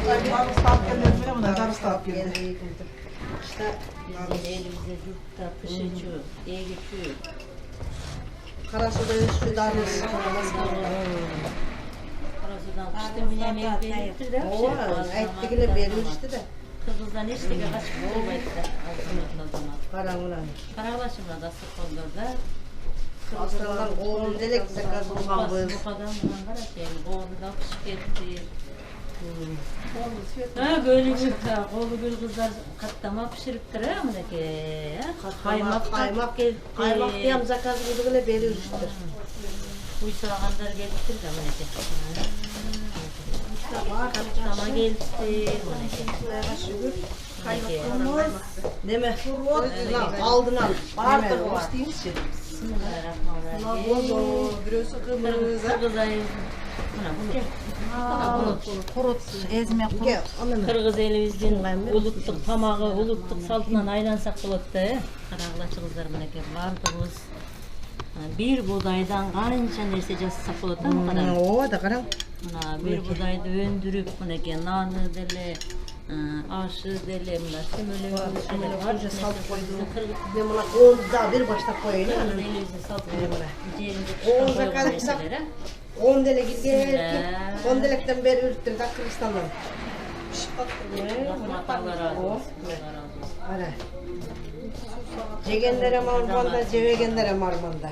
Darıstap geldi mi? Buna darıstap geldi. İşte bizim elimizde yurtta pişirici, iyi geçiyor. Karasu'da şu darısı. Karasu'dan kıştım yine yemeği verirdi de. Ayettikine verilmişti de. Kızıldan işte bir kaç olmaydı da. O zaman. Karamılan. Karabaşımla da sık olurlar. Aslanlar oğlum delek bize kazılgan bu. Bu kadar bundan var ya, oğlu da pişik etti. Ha böyle bir kolu bir kızlar katlama pişirip duruyor mu da ki? Kaymak geldi. Kaymak diyem zakaz gidip verilmiştir. Uysağanlar getirdi de bu ne ki? Katlama geldi bu ne ki? Değil mi? Aldın al. Vardır var. Bismillahirrahmanirrahim. Birisi kırmızı. Kırgızayız. Kurut, ezme kurut. Kırgız elimizden ulutluk tamağı, ulutluk saltından aylansak buladı. Karagılaçı kızlar mineke vardığımız bir buğdaydan kança nerse jassak buladı mı kadar? O da karam. Bir buğdaydı öndürüp mineke nanı dele, aşı dele, sümülü var. Salt koydum. Ben buna koğuzda bir başta koyayım. Kırgız elimizden saltından Koğuzda kalırsak 10 dele gider. 10 delekten beri ürttür da Kırgızistan'dan. Allah razı olsun. Ara. Cegenlere marmanda, cevegenlere marmanda.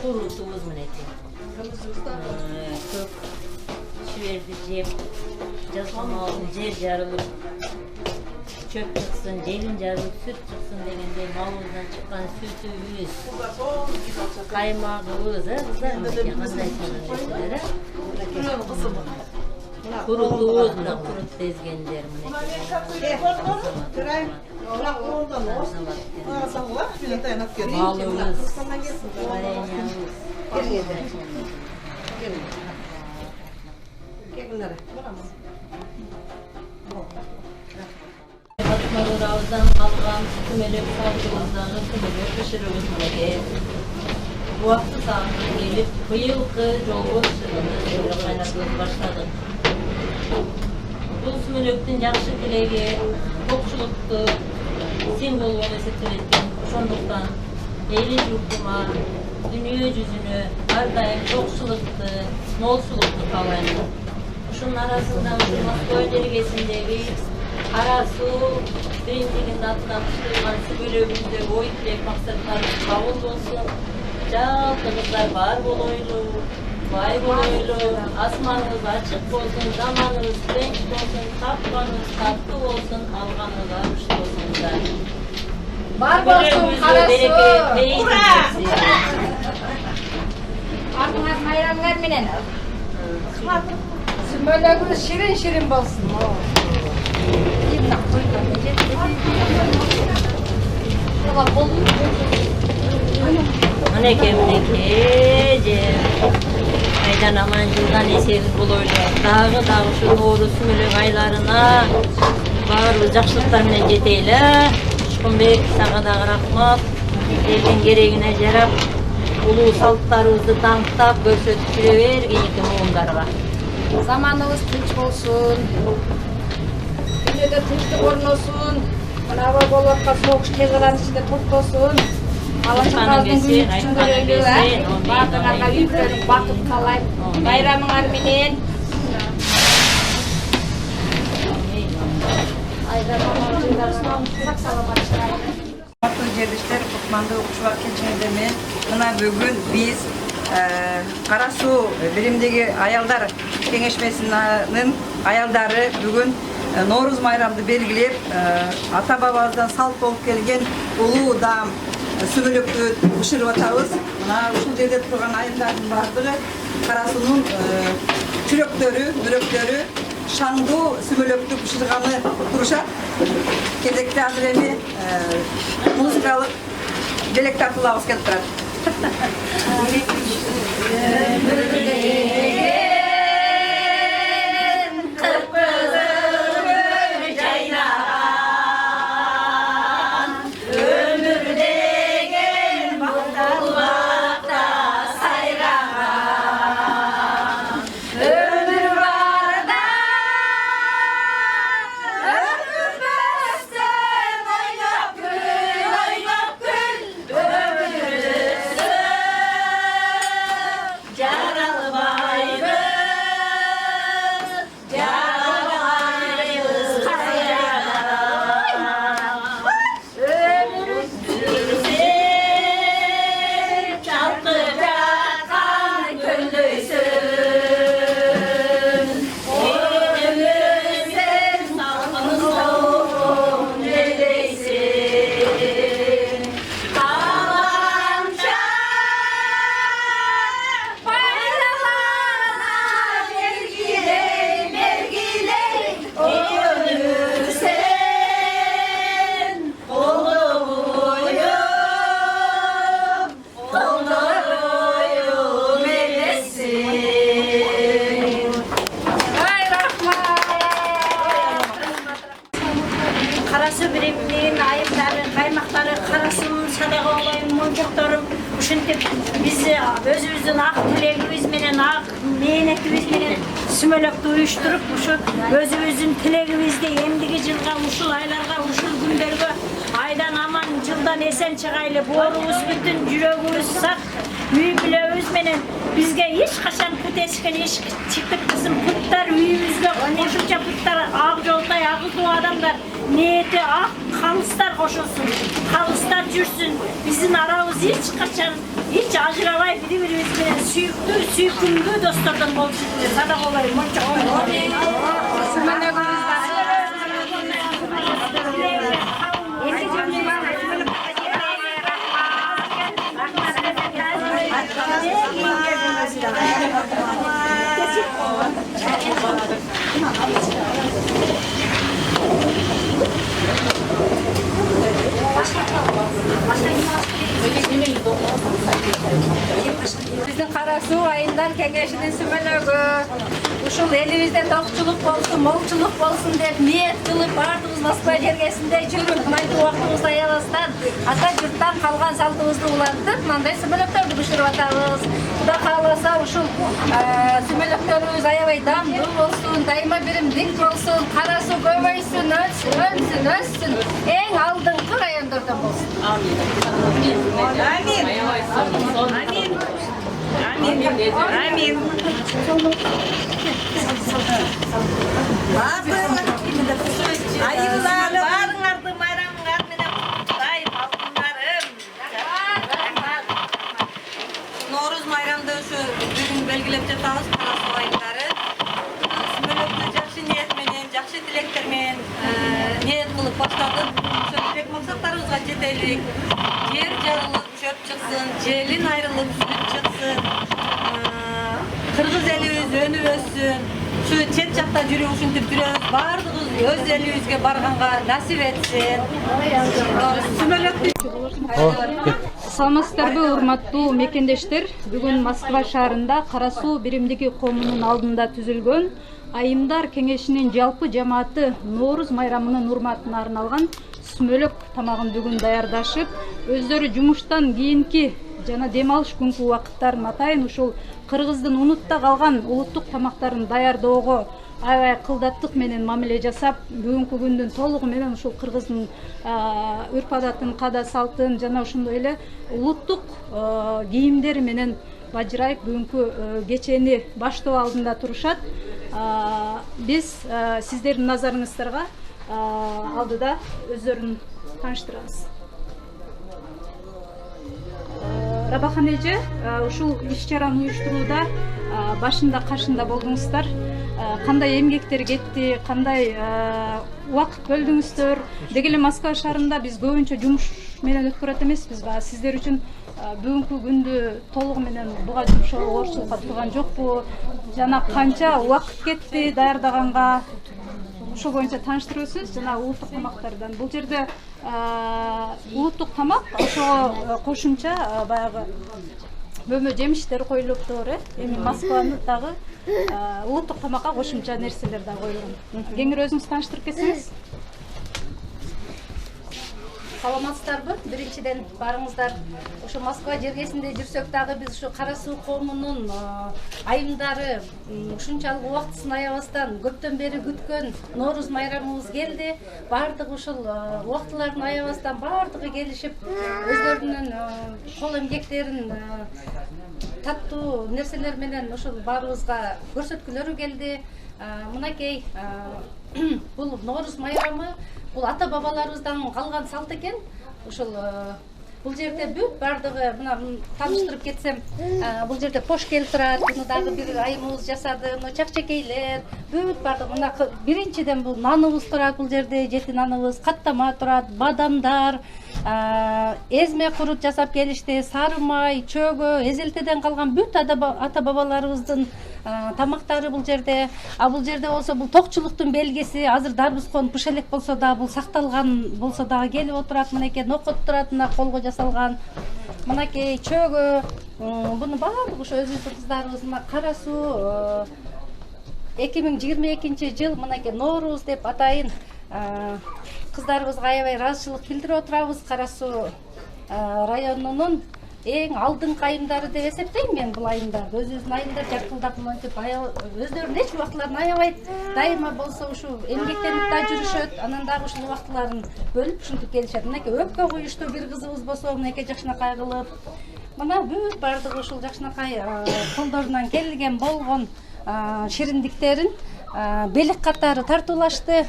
Kurutumuz mu neti? Kök, şüverdi cep, cazmam olsun, cer yarılıp, çöp çıksın, celin yarılıp, süt çıksın degende malından çıkan sütümüz, kaymağımız, kızlar mı? Yanında sonun nesilere. Kurutuğuz mu da kurut tezgenler mi neti? Malımız, kaynağımız. Batmalı ravdan algan kümelek salgımızdan kümelek pişirimiz müleke. Bu hafta saatine gelip kıyılkı yolu pişirimiz kaynatmaya başladık. Bu sümülöktün yakşı dilegi, tokçuluktu, simbol olup esetiletken şonduktan eli yurtuma, dünya yüzünü, her daim tokçuluktu, molsuluktu kalaydı. Şunun arasından Moskva dergesindeki Karasu birinci altından pişirilen bölümünde o itlek maksatlarımız kabul olsun. Çok kızlar var bolaylı, vay bolaylı, asmanınız açık olsun, zamanınız renk olsun, tapmanız tatlı olsun, alganınız armışlı olsun da. Var olsun Karasu! Hurra! Ardına hayranlar menen. Sümölleriniz şirin şirin olsun. Mineke aydan amancıldan eseriz buloylu. Dağı şu doğru sümülük aylarına bağırlı жақшылықтар менен жетейлі. Шықынбек, саға дағы рахмат. Елдің керегіне жарап, улуу салттарыбызды танықтап, көрсөтүп жүре бергенекен муындарға. Zamanınız tinç olsun. Dünyada tinçlik ornosун. Mına bolupka soğuş keğilan içinde to'xtosun. Alacaqazdın günü içinde öylü. Batыңarga yüklenip bakıp kalayıp. Bayramыңар менен. Jerdişler Kutmandı Okuşular Keçenedemi. Buna bugün biz Karasu birimdeki ayallar kengeşmesinin ayalları bugün Novruz bayramını belgileyip ata babamızdan salt olup gelgen ulu dam sümülüktü pişirip atabız. Buna şu yerde turgan ayalların bardığı Karasu'nun çüröktörü, müröktörü şangu sümülüktü pişirganı duruşa. Kedekli hazır emi muzikalık dilek tartılağız kelip turadi. ушинтип биз өзүбүздүн ак тилегибиз менен ак мээнетибиз менен сүмөлөктү уюштуруп ушу өзүбүздүн тилегибизди эмдиги жылга ушул айларга ушул күндөргө айдан аман жылдан эсен чыгайлы, боорубуз бүтүн, жүрөгүбүз сак, үй бүлөбүз менен бизге эч качан пут эшиккен эч чыккызсын путтар үйүбүзгө кошумча путтар ак жолтай агыздуу адамдар ниети ак калыстар кошулсун, калыстар жүрсүн, биздин арабыз эч качан эч ажырабай бири бирибиз менен сүйүктүү сүйкүмдүү достордон болушун деп садакалай Биздин Кара Суу Айымдар Кеңешинин сүмөлөгү ушул элибизде токчулук болсун, молчулук болсун деп ниет кылып баардыгыбыз Москва жергесинде жүрүп, мындай убактыбызды аябастан ата журттан калган салтыбызды улантып, мындай сүмөлөктөрдү бышырып атабыз. Кудай кааласа ушул сүмөлөктөрүбүз аябай дамдуу болсун, дайыма биримдик болсун, Кара Суу көбөйсүн, өссүн, эң алдыңкы райондордон болсун. Амин. Айылдар баарыңарды майрамыңар менен куттайм алтындарым. Норуз майрамды ушу бүгүн белгилеп жатабыз, Кара Суу айымдары. Сүмөлөктү жакшы ниет менен, жакшы тилектер менен ниет кылып баштадык. Ошо тилек максаттарыбызга жетелик. Жер жарылып чөп чыксын, желин айрылып сүт чыксын. Кыргыз элибиз өнүп өссүн. Şu çet çakta жүрүп ушинтип жүрөбүз. Баардыгыбыз өз элибизге барганга насип этсин. Саламатсыздарбы, урматтуу мекендештер? Бүгүн Москва шаарында Кара Суу биримдиги коомунун алдында түзүлгөн Айымдар Кеңешинин жалпы жамааты Норуз майрамынын урматына арналган сүмөлөк тамагын бүгүн даярдашып, өздөрү жумуштан кийинки жана дем алыш күнкү убакыттарын атайын ушул кыргыздын унутта калган улуттук тамактарын даярдоого аябай кылдаттык менен мамиле жасап, бүгүнкү күндүн толугу менен ушул кыргыздын үрп адатын, када салтын жана ошондой эле улуттук кийимдери менен бажырайып бүгүнкү кечени баштоо алдында турушат. Биз сиздердин назарыңыздарга алдыда өздөрүн тааныштырабыз. Рабахан эже, ушул иш-чараны уюштурууда башында кашында болдуңуздар. Кандай эмгектер кетти, кандай убакыт бөлдүңүздөр? Деги эле Москва шаарында биз көбүнчө жумуш менен өткөрөт эмеспиз ба? Сиздер үчүн бүгүнкү күндү толугу менен буга жумшоого орчулукка турган жокпу? Жана канча убакыт кетти даярдаганга? Ошол боюнча тааныштырып өтсөңүз, жана улуттук тамактардан. Бул жерде улуттук тамак, ошого кошумча баягы бөмө жемиштер коюлуп тур, эми Москванын дагы улуттук тамакка кошумча нерселер да коюлган. Кеңири өзүңүз тааныштырып кетсеңиз. Саламатсыздарбы? Биринчиден барыңыздар ушу Москва жергесинде жүрсөк дагы биз ушу Кара Суу коомунун айымдары ушунчалык убактысын аябастан көптөн бери күткөн Норуз майрамыбыз келди. Баардыгы ушул убактыларын аябастан баардыгы келишип, өздөрүнүн кол эмгектерин таттуу нерселер менен ушул баарыбызга көрсөткүлөрү келди. Мынакей бул Норуз майрамы бул ата бабаларыбыздан калган салт экен. Ушул бул жерде бүт бардыгы мына тааныштырып кетсем, бул жерде пош келип турат. Муну дагы бир айымыбыз жасады. Мына чакчекейлер, бүт бардыгы мына биринчиден бул наныбыз турат. Бул жерде жети наныбыз, каттама турат, бадамдар, эзме курут жасап келишти, сары май, чөгө, эзелтеден калган бүт ата бабаларыбыздын тамактары бул жерде. А бул жерде болсо бул токчулуктун белгиси. Азыр дарбызкон пыш элек болсо да бул сакталган болсо дагы келип отурат. Мынакей нокот турат, мына колго жасалган. Мынакей чөгө. Буну баардыгы ошо өзүбүздүн кыздарыбыз мына Кара Суу 2022 жыл мынакей Норуз деп атайын кыздарыбызга аябай ыраазычылык билдирип отурабыз. Кара Суу районунун эң алдыңкы айымдары деп эсептейм мен бул айымдарды. Өзүбүздүн айымдар жаркылдап монтип өздөрүнүн эч убактыларын аябайт. Дайыма болсо ушу эмгектенип да жүрүшөт. Анан дагы ушул убактыларын бөлүп ушинтип келишет. Мынакей өпкө куюшту бир кызыбыз болсо мынакей жакшынакай кылып. Мына бүт бардыгы ушул жакшынакай колдорунан келген болгон шириндиктерин белек катары тартуулашты.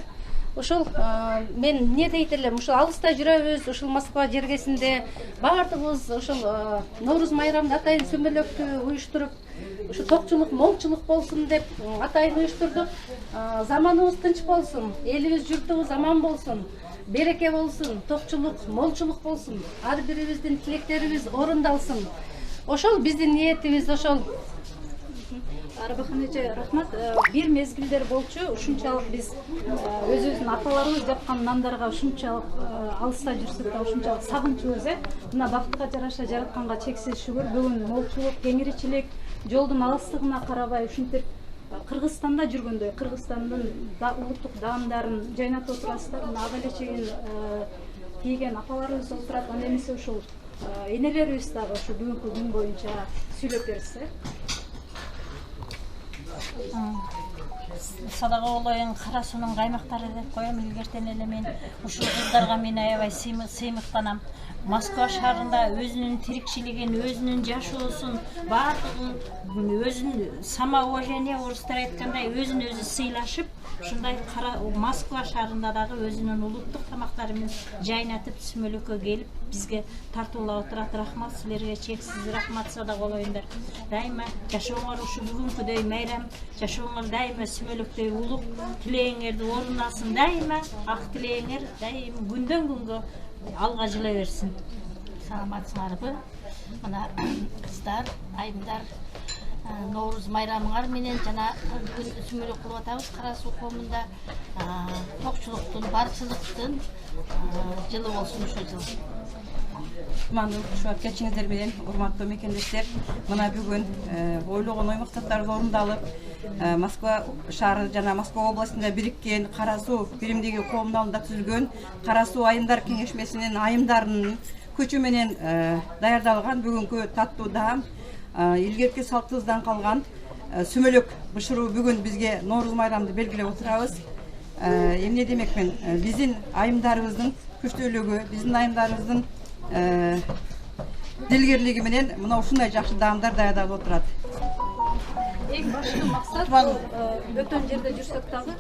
Ушул мен эмне дейт элем, ушул алыста жүрөбүз, ушул Москва жергесинде баардыгыбыз ушул Норуз майрамын атайын сүмөлөктү уюштуруп, ушу токчулук, молчулук болсун деп атайын уюштурдук. Заманыбыз тынч болсун, элибиз, журтубуз аман болсун, береке болсун, токчулук, молчулук болсун, ар бирибиздин тилектерибиз орундалсын. Ошол биздин ниетибиз, ошол. Арбахан эже, рахмат. Бир мезгилдер болчу, ушунчалык биз өзүбүздүн аталарыбыз жапкан нандарга ушунчалык алыста жүрсөк да ушунчалык сагынчубуз. Мына бактка жараша жаратканга чексиз шүгүр. Бүгүн молчулук, кеңиричилик, жолдун алыстыгына карабай ушинтип Кыргызстанда жүргөндөй, Кыргызстандын улуттук даамдарын жайнатып отурасыздар. Мына ак элечегин кийген апаларыбыз отурат. Аны эмесе ушул энелерибиз дагы ушу бүгүнкү күн боюнча сүйлөп берсе. Садага болоюн кара суунун каймактары деп коем. Илгертен эле мен ушул кыздарга мен аябай сыймыктанам. Москва шаарында өзүнүн тирикчилигин, өзүнүн жашоосун, баардыгын өзүн самоуважение орустар айткандай өзүн өзү сыйлашып, ушундай Москва шаарында дагы өзүнүн улуттук тамактары менен жайнатып сүмөлөккө келип бизге тартуулап отурат. Рахмат силерге, чексиз рахмат. Садак болоюңдар. Дайыма жашооңор ушу бүгүнкүдөй майрам, жашооңор дайыма сүмөлөктөй улук, тилегиңерди орундасын. Дайыма ак тилегиңер дайыма күндөн күнгө алга жыла берсин. Саламатсыңарбы? Мына кыздар, айымдар, Норуз майрамыңар менен жана бүгүн сүмөлөк кылып атабыз Кара Суу коомунда. Токчулуктун, барчылыктын жылы болсун ошол жыл. Ушул кечиңиздер менен урматтуу мекендештер, мына бүгүн ойлогон ой максаттарыбыз орундалып, Москва шаары жана Москва областында бириккен Кара Суу биримдиги коомунда түзүлгөн Кара Суу айымдар кеңешмесинин айымдарынын көчү менен даярдалган бүгүнкү таттуу даам, илгерки салтыбыздан калган сүмөлөк бышыруу бүгүн бизге Норуз майрамды белгилеп отурабыз. Эмне демекмин, биздин айымдарыбыздын күчтүүлүгү, биздин айымдарыбыздын дилгерлиги менен мына ушундай жакшы даамдар даярдалып отурат. Эң башкы максат бөтөн жерде жүрсөк дагы,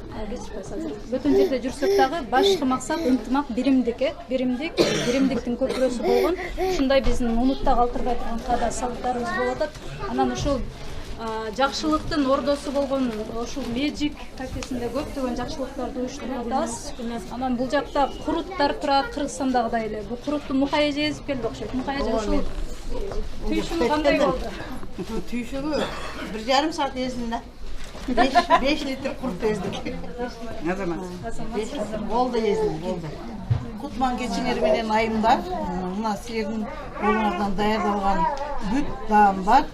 бөтөн жерде жүрсөк дагы башкы максат ынтымак, биримдик, биримдиктин көпүрөсү болгон. Ушундай биздин унутта калтырбай турган каада салттарыбыз болуп атат. Анан ушул жакшылыктын ордосу болгон ушул Меджик кафесинде көптөгөн жакшылыктарды уюштуруп атабыз. Анан бул жакта куруттар турат, Кыргызстандагыдай эле. Бул курутту Мукай эже эзип келди окшойт. Мукай эже ушул түйшүгү кандай болду? Түйшүгү 1,5 саат эздим да. 5 литр курут эздик. Болду эздим, болду. Кутман кечиңер менен айымдар, мына силердин колуңардан даярдалган бүт даамдар,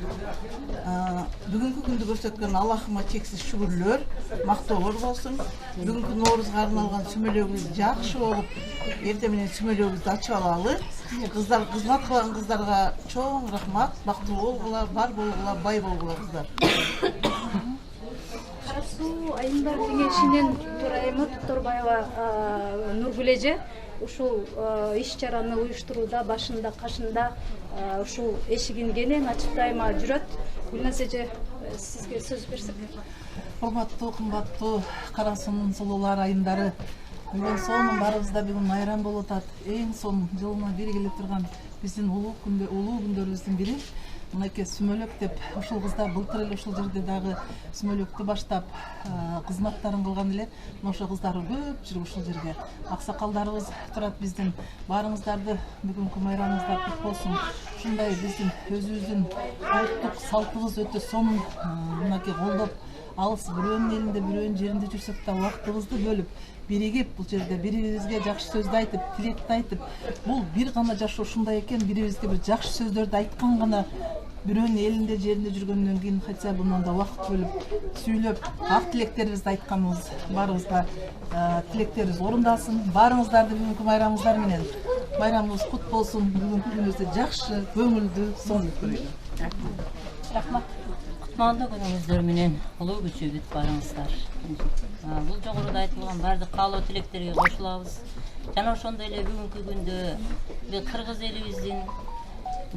бүгүнкү күндү көрсөткөн Аллахыма чексиз шүгүрлөр, мактоолор болсун. Бүгүнкү Ноорузга арналган сүмөлөгүбүз жакшы болуп, эртең менен сүмөлөгүбүздү ачып алалы. Кыздар, кызмат кылган кыздарга чоң рахмат, бактылуу болгула, бар болгула, бай болгула кыздар. Кара Суу айымдар кеңешинин төрайымы Тутторбаева Нургүл эже ушул иш-чараны уюштурууда башында, кашында ушул эшигин кенен ачып дайыма жүрөт. Гүлназ эже, сизге сөз берсек. Урматтуу, кымбаттуу Кара Суунун сулуулар айымдары, бүгүн сонун барыбызда бүгүн майрам болуп атат. Эң сонун жылына бир келип турган биздин улуу күндөрүбүздүн бири. Мынакей сүмөлөк деп ушул кыздар былтыр эле ушул жерде дагы сүмөлөктү баштап кызматтарын кылган эле. Ошол кыздар көп жүрүп ушул жерге. Аксакалдарыбыз турат биздин. Баарыңыздарды бүгүнкү майрамыңыздар кут болсун. Ушундай биздин өзүбүздүн улуттук салтыбыз өтө сонун мынакей колдоп, алыс бирөөнүн элинде, бирөөнүн жеринде жүрсөк да убактыбызды бөлүп, биригип бул жерде бирибизге жакшы сөздү айтып, тилекти айтып, бул бир гана жашоо ушундай экен, бирибизге бир жакшы сөздөрдү айткан гана бирөөнүн элинде, жеринде жүргөндөн кийин хотя бы мындай убакыт бөлүп, сүйлөп, ак тилектерибизди айтканыбыз, баарыбызга тилектерибиз орундасын. Баарыңыздарды бүгүнкү майрамыңыздар менен Bayрамыбыз кут болсун. Бүгүнкү күнүбүздө жакшы, көңүлдүү сонун өткөрөлү. Рахмат. Кутмандуу күнүңүздөр менен улуу күчүбүт барыңыздар. Бул жогоруда айтылган бардык каалоо тилектерге кошулабыз. Жана ошондой эле бүгүнкү күндө кыргыз элибиздин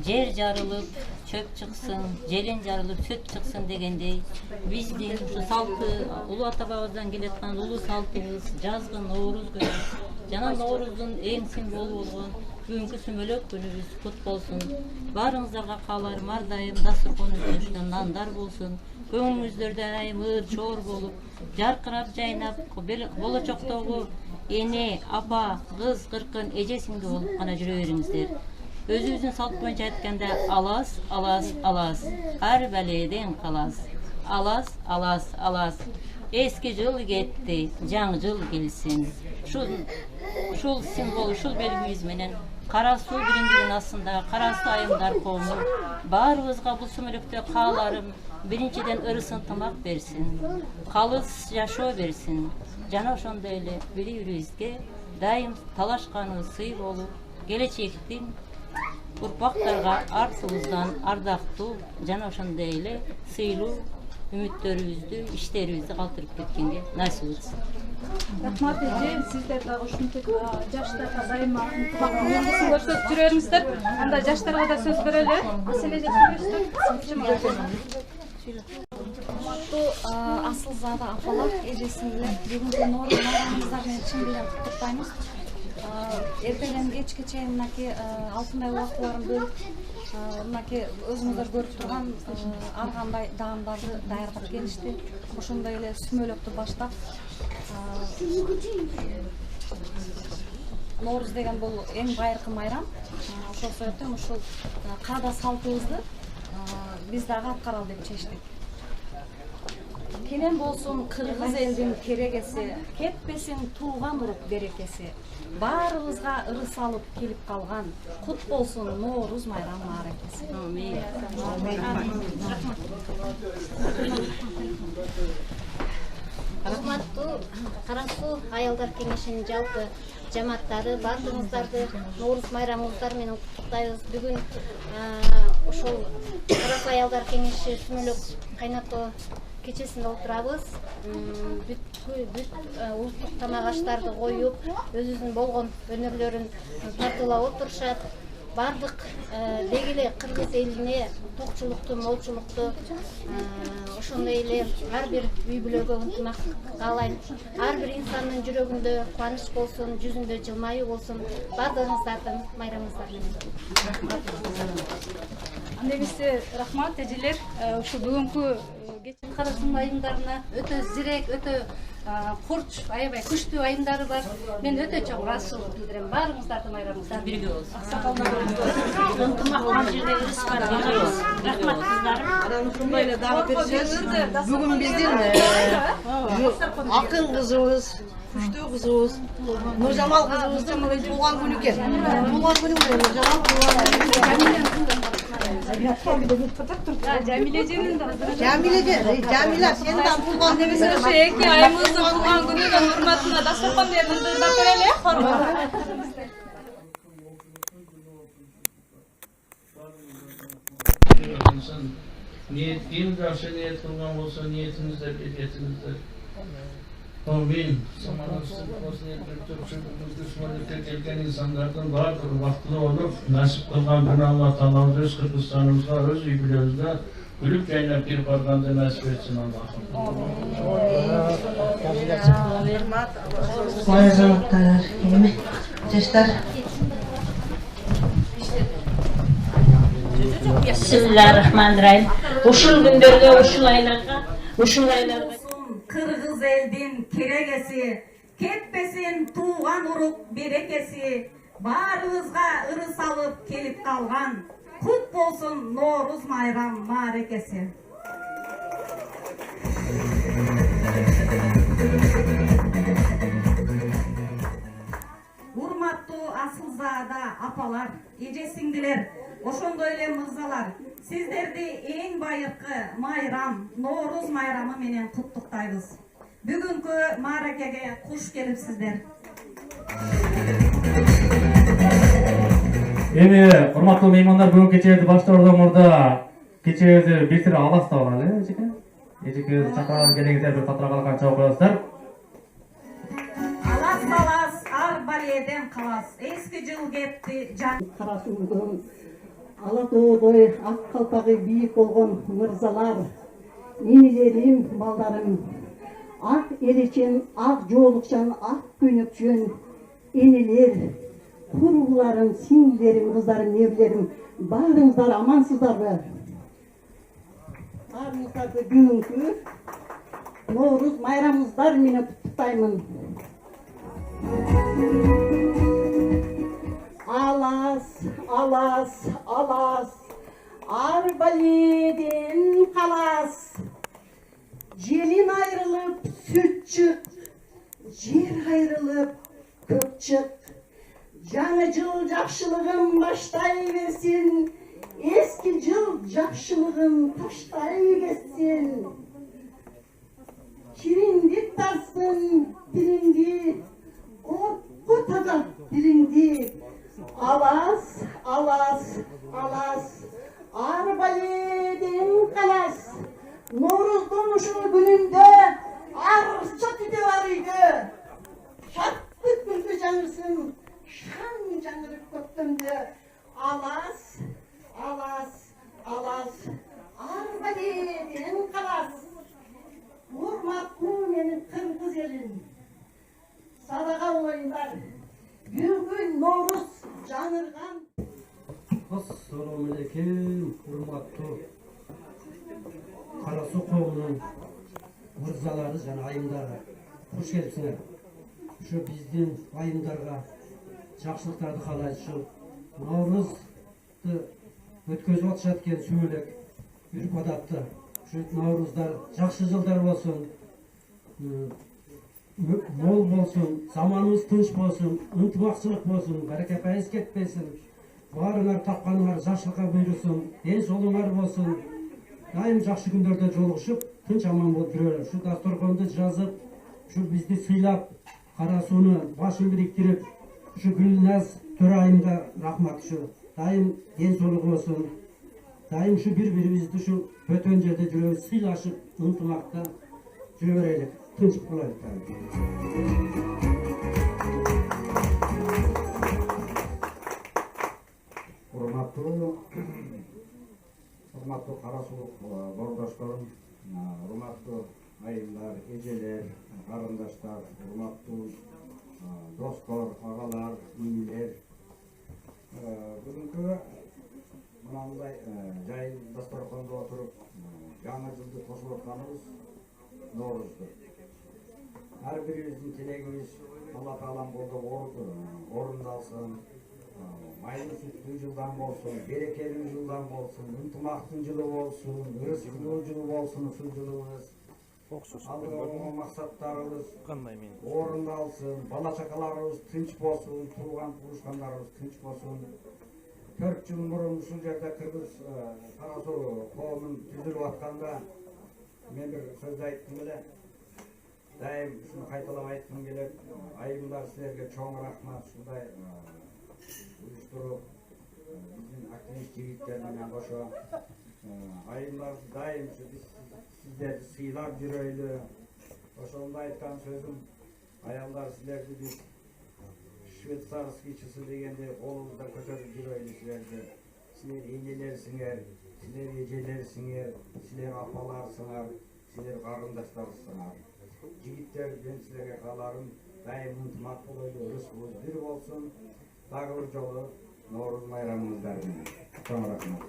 жер жарылып, чөп чыксын, желен жарылып, сөт чыксын дегендей, биздин ушу салты, улуу ата бабабыздан келаткан улуу салтыбыз, жазгы Ноорuz күнү, жана Ноорuz'дун эң символу болгон бүгүнкү сүмөлөк күнүбүз кут болсун. Баарыңыздарга кааларым ар дайым дасторкон үстүндө нандар болсун, көңүлүңүздөрдө айым ыр чоор болуп, жаркырап жайнап, болочоктогу эне, апа, кыз, кыркын, эже сиңди болуп гана жүрө бериңиздер. Өзүбүздүн салт боюнча айтканда алас, алас, алас, ар баледен калас. Алас, алас, алас. Эски жыл кетти, жаңы жыл келсин. Ушул символ, ушул белгибиз менен Кара Суу биримдигинин астында Кара Суу айымдар коому баарыбызга бул сүмөлөктө кааларым биринчиден ырыс ынтымак берсин, калыс жашоо берсин. Жана ошондой эле бири-бирибизге дайым талашканы сый болуп, келечектин урпактарга артыбыздан ардактуу жана ошондой эле сыйлуу үмүттөрүбүздү, иштерибизди калтырып кеткенге насип этсин. Рахмат эже, сиздер дагы ушинтип жаштарга дайыма ынтымактын үлгүсүн көрсөтүп жүрө бериңиздер. Анда жаштарга да сөз берели. Маселеде сөйлөшүңүздөр. Асылзада апалар, эже сиңдилер, бүгүнкү Ноорuz майрамыңыздар менен чын дилен куттуктайбыз. Эртеден кечке чейин мынакей алтындай убактыларын бөлүп, мынакей өзүңүздөр көрүп турган ар кандай даамдарды даярдап келишти. Ошондой эле сүмөлөктү баштап, Ноорuz деген бул эң байыркы майрам. Ошол себептен ушул каада салтыбызды биз дагы аткаралы деп чечтик. Келен болсун кыргыз элдин керегеси, кетпесин тууган урук берекеси. Баарыбызга ырыс алып келип калган, кут болсун Ноорuz майрам мааракеси. Урматтуу Кара Суу аялдар кеңешинин жалпы жамааттары баардыгыңыздарды Ноорuz майрамыңыздар менен куттуктайбыз. Бүгүн ошол Кара Суу аялдар кеңеши сүмөлөк кайнатуу кечесинде отурабыз. Бүт улуттук тамак аштарды коюп, өзүнүн болгон өнөрлөрүн тартуулап отурушат. Бардык деги эле кыргыз элине токчулукту, молчулукту, ошондой эле ар бир үй бүлөгө ынтымак каалайм. Ар бир инсандын жүрөгүндө кубаныч болсун, жүзүндө жылмаюу болсун. Бардыгыңыздардын майрамыңыздар менен. Андегиси рахмат эжелер, ушу бүгүнкү Кара Суу айымдарына өтө зирек, өтө курч, аябай күчтүү айымдары бар. Мен өтө чоң ыраазычылык билдирем. Баарыңыздардын майрамыңыздар бирге болсун. Ынтымактан жерде ырыс бар. Рахмат кыздарым. Бүгүн биздин акын кызыбыз, күчтүү кызыбыз, Нуржамал кызыбыздын туулган күнү экен. Туулган күнү менен Нуржамал Jamila sen de tуулган күнү Ошо эки айымыздын туулган күнүнүн урматына дасторкон менен ырдап берели, хорго. Eң жакшы ниет кылган болсо ниетиңизде кетиңиздер. Мен келген инсандардын баардыгы бактылуу болуп, насип кылган күнү Алла Таалабыз өз Кыргызстаныбызга, өз үй бүлөбүзгө күлүп жайнап кирип барганды насип этсин Аллахым. Бай азаматтар, эми жаштар. Bismillahirrahmanirrahim. Ушул күндөргө, ушул айларга Кыргыз элдин керегеси, кетпесин тууган урук берекеси, баарыбызга ырыс алып келип калган, кут болсун Ноорuz майрам мааракеси. Урматтуу асылзаада апалар, эже сиңдилер, ошондой эле мырзалар, сиздерди эң байыркы майрам, Ноорuz майрамы менен куттуктайбыз. Бүгүнкү мааракеге куш келипсиздер. Эми урматтуу меймандар, бүгүн кечээди баштоодон мурда кечээди бир аласта алалы эжеке. Эжеке чакырган келеңиздер бир катыра калган чабып коесуздар. Алас балас ар баледен калас. Эски жыл кетти. Карасуудун ала тоодой ак калпагы бийик болгон мырзалар, ненелерим, балдарым, ак элечен, ак жоолукчан, ак көйнөкчөн энелер, куруларым, сиңдилерим, кыздарым, небилерим, баарыңыздар амансыздарбы? Баарыңыздарды бүгүнкү Ноорuz майрамыңыздар менен куттуктаймын. Алас, алас, алас, ар баледен калас. Желин айрылып сүт чык, жер айрылып көк чык. Жаңы жыл жакшылыгын баштай берсин, эски жыл жакшылыгын таштай кетсин. Кириндик тарсын тилиңди, отко таза тилиңди. Алас, алас, алас, ар баледен калас. Норуздун ушул күнүндө арча түтө бар үйдө. Шаттык күндө жаңырсын, шан жаңырып көктөмдө. Алас, алас, алас, ар баледен калас. Урматтуу менин кыргыз элим, садага оюндар, бүгүн Норуз жаңырган. Assalamu alaikum, урматтуу Кара Суу коомунун мырзалары жана айымдары, кош келипсиңер. Ушу биздин айымдарга жакшылыктарды каалайт. Ушу Ноорузду өткөзүп атышат экен сүймөлөк үрүп адатты. Ушу Нооруздар жакшы жылдар болсун, мол болсун, заманыбыз тынч болсун, ынтымакчылык болсун, баракапайыз кетпесин. Баарыңар тапканыңар жакшылыкка буйрусун, ден соолуңар болсун. Дайым жакшы күндөрдө жолугушуп, тынч аман болуп жүрөлү. Ушу дасторконду жазып, ушу бизди сыйлап, Кара Сууну башын бириктирип, ушу Гүлназ төрайымга рахмат. Ушу дайым ден соолугу болсун. Дайым ушу бири-бирибизди ушу бөтөн жерде жүрөбүз, сыйлашып, ынтымакта жүрө берелик. Тынчып калайлык. Урматтуу Кара Суу боордошторум, урматтуу айымдар, эжелер, карындаштар, урматтуу достор, агалар, инилер. Бүгүнкү мынандай жайын дасторкондо отуруп, жаңы жылды кошуп атканыбыз Ноорузду. Ар бирибиздин тилегибиз Алла Таалам орундалсын. Майlı sütlü жылдан болsun, берекелі жылдан болsun, ынтымақтың жылы болsun, ырыскылуу жылы болsun, ушул жылыбыз. Алдыга максаттарыбыз орундалсын, бала чакаларыбыз тынч болsun, тууган туушкандарыбыз тынч болsun. 4 жыл мурун ушул жерде Кыргыз Кара Суу коомун түзүлүп атканда мен бир сөз айттым эле. Дайым ушуну кайталап айткым келет. Айымдар, силерге чоң рахмат. Ушундай uyuşturup bizim aktivist jigitler менен кошо айымдар дайым сиздерди сыйлап жүрөйлү. Ошондо айткан сөзүм, аялдар силерди биз швейцарский часы дегенде колубузда көтөрүп жүрөйлү силерди. Силер энелерсиңер, силер эжелерсиңер, силер апаларсыңар, силер карындаштарсыңар. Жигиттер, мен силерге кааларым дайым ынтымак болойлу, ырыскыбыз бир болсун. Дагы бир жолу Ноорuz майрамыңыздар менен. Чоң рахмат.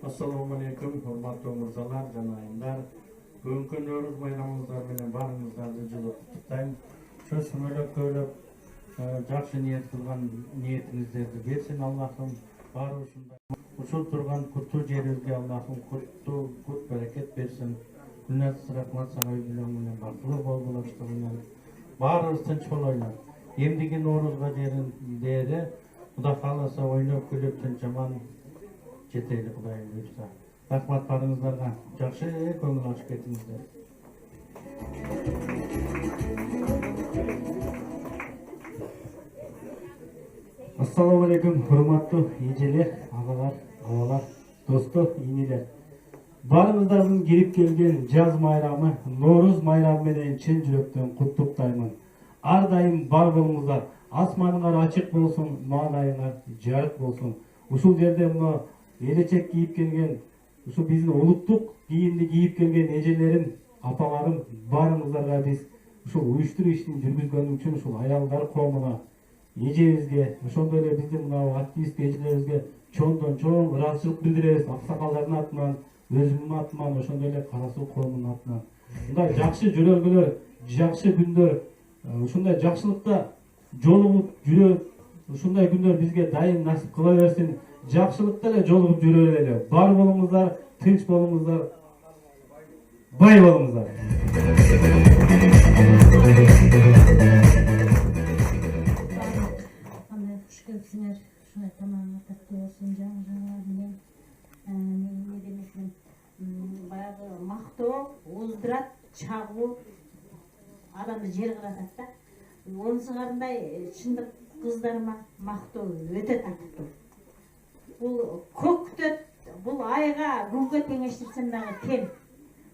Assalamu alaikum, урматтуу мырзалар жана айымдар. Бүгүнкү Ноорuz майрамыңыздар менен баарыңыздарды жылы куттуктайм. Ошо сүмөлөктөлүп, жакшы ниет кылган ниетиңиздерди берсин Аллахым. Баары ушундай. Ушул турган куттуу жерибизге Аллахым куттуу кут берекет берсин. Гүлназ рахмат сага үйленүүнүн бактылуу болболоштугу менен баарыбыз тынч болойлу. Эмдиги Ноорузга деери Кудай кааласа ойноп күлүп тынч аман жетели Кудайым буйрса. Рахмат барыңыздарга. Жакшы көңүл ачып кетиңиздер. Assalamu alaikum, hurmatlı eceler, ağalar, avalar, dostlar, iğneler. Barımızdan girip gelgen jaz mayramı, Nooruz mayramı menen çın жүрөктөн куттуктаймын. Ар дайым бар болуңуздар, асманыңар ачык болсун, маанайыңар жарык болсун. Ушул жерде мына элечек кийип келген, ушул биздин улуттук кийимди кийип келген эжелерим, апаларым, барыңыздарга биз ушул уюштуруу ишин жүргүзгөн үчүн ушул аялдар коомуна, эжебизге, ошондой эле биздин мына активист эжелерибизге чоңдон чоң ыраазычылык билдиребиз. Аксакалдардын атынан, өзүмдүн атыман, ошондой эле Кара Суу коомунун атынан. Мындай жакшы жөрөлгөлөр, жакшы күндөр, ушундай жакшылыкта жолугуп жүрө, ушундай күндөр бизге дайым насип кыла берсин. Жакшылыкта эле жолугуп жүрө эле. Бар болуңуздар, тынч болуңуздар, бай болуңуздар. Qanday xush kelibsizlar. Shunday tamamına tatlı olsun, жаңы менен. Ne demesin? Баягы мактоо, уздурат, чагуу адамды жер кыратат да. Онусу кандай чындык кыздарыма мактоо өтө тартыптуу. Бул көктөт, бул айга, күнгө теңештирсем дагы кем.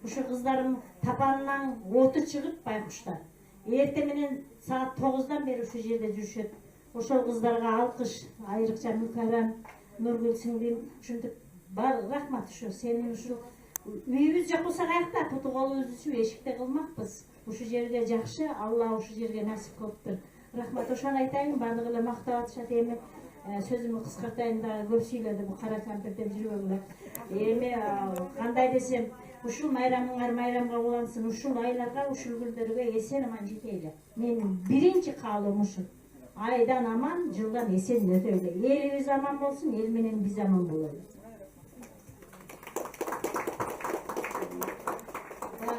Ушу кыздарым тапанынан оту чыгып байкуштар. Эрте менен саат 9-дан бери ушу жерде жүрүшөт. Ошол кыздарга алкыш, айрыкча Мүкәрәм, Нургүл сиңдим, ушинтип бар рахмат. Ушу сенин ушу үйүбүз жок болсо каякта тутуп алуубуз эшикте кылмакпыз. Ушу жерге жакшы, Алла ушу жерге насип кылыптыр. Рахмат. Ошону айтайын, баардыгы эле мактап атышат. Эми сөзүмдү кыскартайын дагы, көп сүйлөдү бул кара кампир деп жүрбөгүлө. Эми кандай десем, ушул майрамыңар майрамга улансын, ушул айларга, ушул күндөргө эсен аман жетели. Менин биринчи каалоом ушул. Айдан аман, жылдан эсен өтөлү. Элибиз аман болсун, эл менен биз аман бололу.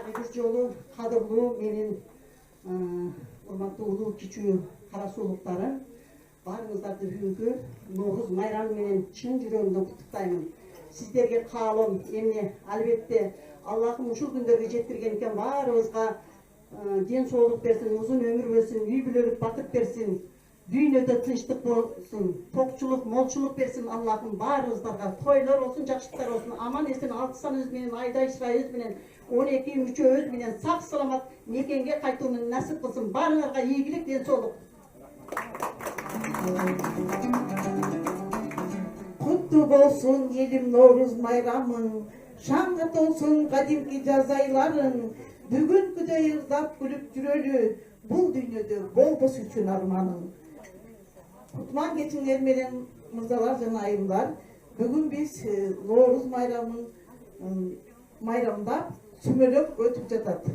Бир жолу кадырлуу менин урматтуу улуу кичүү кара суулуктарым, баарыңыздарды бүгүнкү Ноорuz майрамы менен чын жүрөгүмдөн куттуктаймын. Сиздерге каалоом эмне, албетте Аллахым ушул күндөргө жеттирген экен, баарыбызга ден соолук берсин, узун өмүр берсин, үй бүлөлүк бакыт берсин, дүйнөдө тынчтык болсун, токчулук, молчулук берсин. Аллахым баарыбыздарга тойлор болсун, жакшылыктар болсун, аман эсен алтысаныбыз менен, айдай ишрайыбыз менен, 12 мүчөбүз менен сак саламат мекенге кайтууну насип кылсын. Баарыңарга ийгилик, ден соолук. Куттуу болсун элим Ноорuz майрамың, шаңга толсун кадимки жаз айларың, бүгүнкүдөй ырдап күлүп жүрөлү, бул дүйнөдө болбос үчүн арманың. Кутман кечиңер менен мырзалар жана айымдар, бүгүн биз Ноорuz майрамда сүмөлөк өтүп жатат.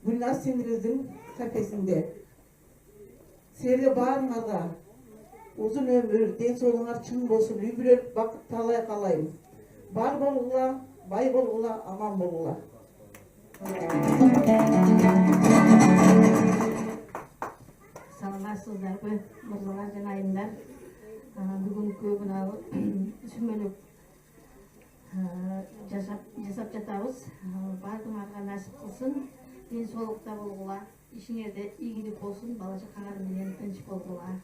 Гүлназ сиңдибиздин кафесинде. Силерге баарыңарга узун өмүр, ден соолугуңар чың болсун, үй бүлөлүк бакыт таалай каалайм. Бар болгула, бай болгула, аман болгула. Саламатсыздарбы, мырзалар жана айымдар. Бүгүнкү мына сүмөлөк жасап жатабыз. Бардыңарга насип кылсын, ден соолукта болгула, ишиңерде ийгилик болсун, бала чакаңар менен тынч болгула.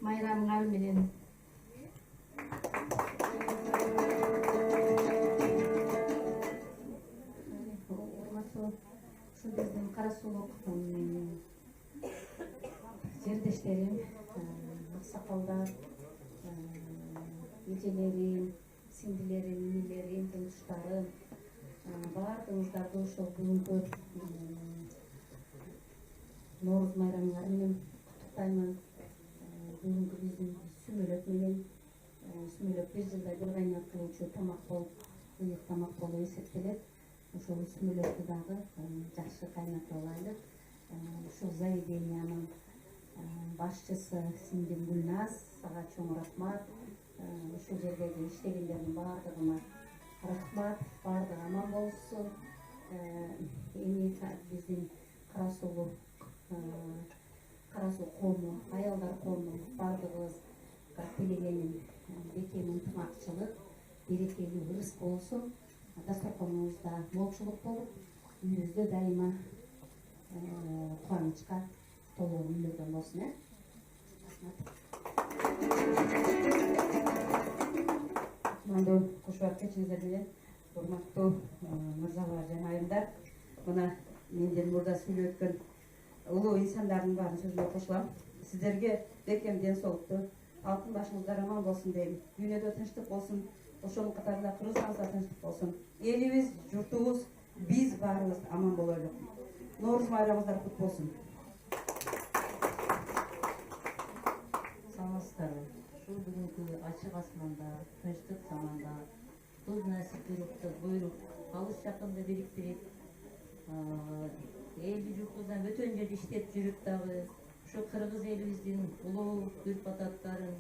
Майрамыңар менен. Ушул биздин Кара Суулук жердештерим, аксакалдар, эжелерим, сиңдилерим, инилерим, тумуштарым, баардыгыңыздарды ошол бүгүнкү Ноорuz майрамыңар менен куттуктаймын. Бүгүнкү биздин сүмөлөк менен, сүмөлөк бир жылда бир кайнап турчу тамак болуп, ыйык тамак болуп эсептелет. Ошол сүмөлөктү дагы жакшы кайнатып алайлы. Ушул заведениянын башчысы сиңдим Гүлназ, сага чоң рахмат. Ушул жердеги иштегендердин баардыгына рахмат, баардыгы аман болсун. Эми биздин Кара Суу коому, аялдар коому баардыгыбызга тилегеним бекем ынтымакчылык, берекелүү ырыс болсун. Дасторконубузда молчулук болуп, үйүбүздө дайыма кубанычка толуу үйлөрдөн болсун. Рахмат. Кутмандуу кушубак кечиңиздер менен урматтуу мырзалар жана айымдар, мына менден мурда сүйлөп өткөн улуу инсандардын баарын сөзүнө кошулам. Сиздерге бекем ден соолукту, алтын башыңыздар аман болсун дейм. Дүйнөдө тынчтык болсун, ошонун катарында Кыргызстаныбызда тынчтык болсун. Элибиз, журтубуз, биз баарыбыз аман болойлу. Норуз майрамыңыздар кут болсун. Саламатсыздарбы? Ушул бүгүнкү ачык асманда, тынчтык заманда туз насип буйрук алыс жакынды бириктирип, элди журтубуздан бөтөн жерде иштеп жүрүп дагы ушу кыргыз элибиздин улуу үрп-адаттарын,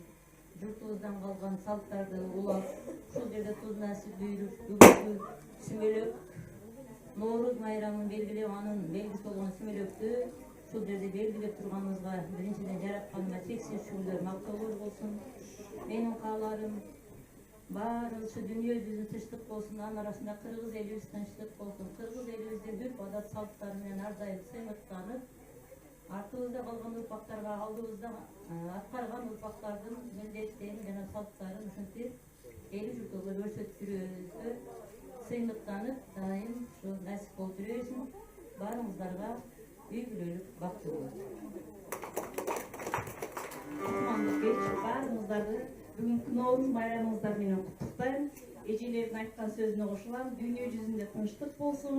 журтубуздан калган салттарды улап, ушул жерде туз насип буйруп, бүгүнкү сүмөлөк Норуз майрамын белгилеп, анын белгиси болгон сүмөлөктү ушул жерде белгилеп турганыбызга биринчиден жаратканыма чексиз шүгүрлөр, мактоолор болсун. Менин кааларым баары ушу дүйнө жүзү тынчтык болсун, анын арасында кыргыз элибиз тынчтык болсун. Кыргыз элибиздин үрп-адат салттары менен ар дайым сыймыктанып, артыбызда калган урпактарга алдыбызда аткарган урпактардын милдеттерин жана салттарын ушинтип эли журтубузда көрсөтүрүүбүзгө сыймыктанып, дайым ушу насип болуп жүрө берсин. Баарыңыздарга үй бүлөлүк бактылуу болсун. Кутмандуу кеч баарыңыздарды бүгүнкү Норуз майрамыңыздар менен куттуктайм. Эжелердин айткан сөзүнө кошулам. Дүйнө жүзүндө тынчтык болсун,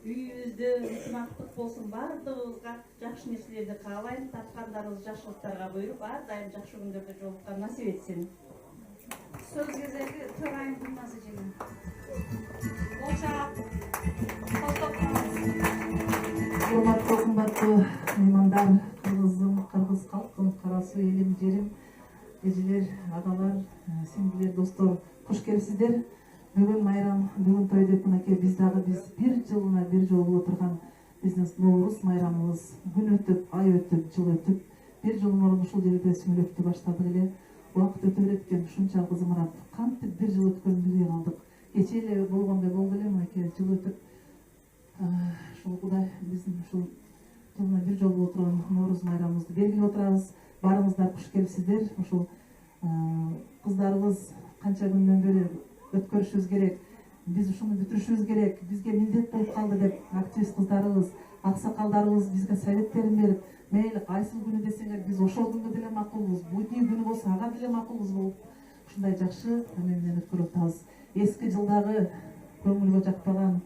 үйүбүздө ынтымактык болсун. Баардыгыбызга жакшы нерселерди каалайм. Тапкандарыбыз жакшылыктарга буйруп, ар дайым жакшы күндөрдө жолуккан насип этсин. Söz güzeli törayın bulması için. Урматтуу кымбаттуу меймандар, кыргыз калкым, кара суу элим, жерим, эжелер, агалар, сиңдилер, достор, куш келипсиздер. Бүгүн майрам, бүгүн той деп мынакей биз бир жылына бир жолу боло турган биздин Норуз майрамыбыз күн өтүп, ай өтүп, жыл өтүп, бир жыл мурун ушул жерде сүмөлөктү баштадык эле. Убакыт өтө берет экен, ушунчалык зымырап, кантип бир жыл өткөнүн билбей калдык. Кечээ эле болгондой болду эле, мынакей жыл өтүп, ушул Кудай биздин ушул жылына бир жолу боло турган Норуз майрамыбызды белгилеп отурабыз. Баарыңыздар куш келипсиздер. Ушул кыздарыбыз канча күндөн бери өткөрүшүбүз керек. Биз ушуну бүтүрүшүбүз керек. Бизге милдет болуп калды деп активист кыздарыбыз, аксакалдарыбыз бизге советтерин берип, мейли кайсыл күнү десеңер биз ошол күнгө деле макулбуз, будний күнү болсо ага деле макулбуз болуп, ушундай жакшы эме менен өткөрүп атабыз. Эски жылдагы көңүлгө жакпаган,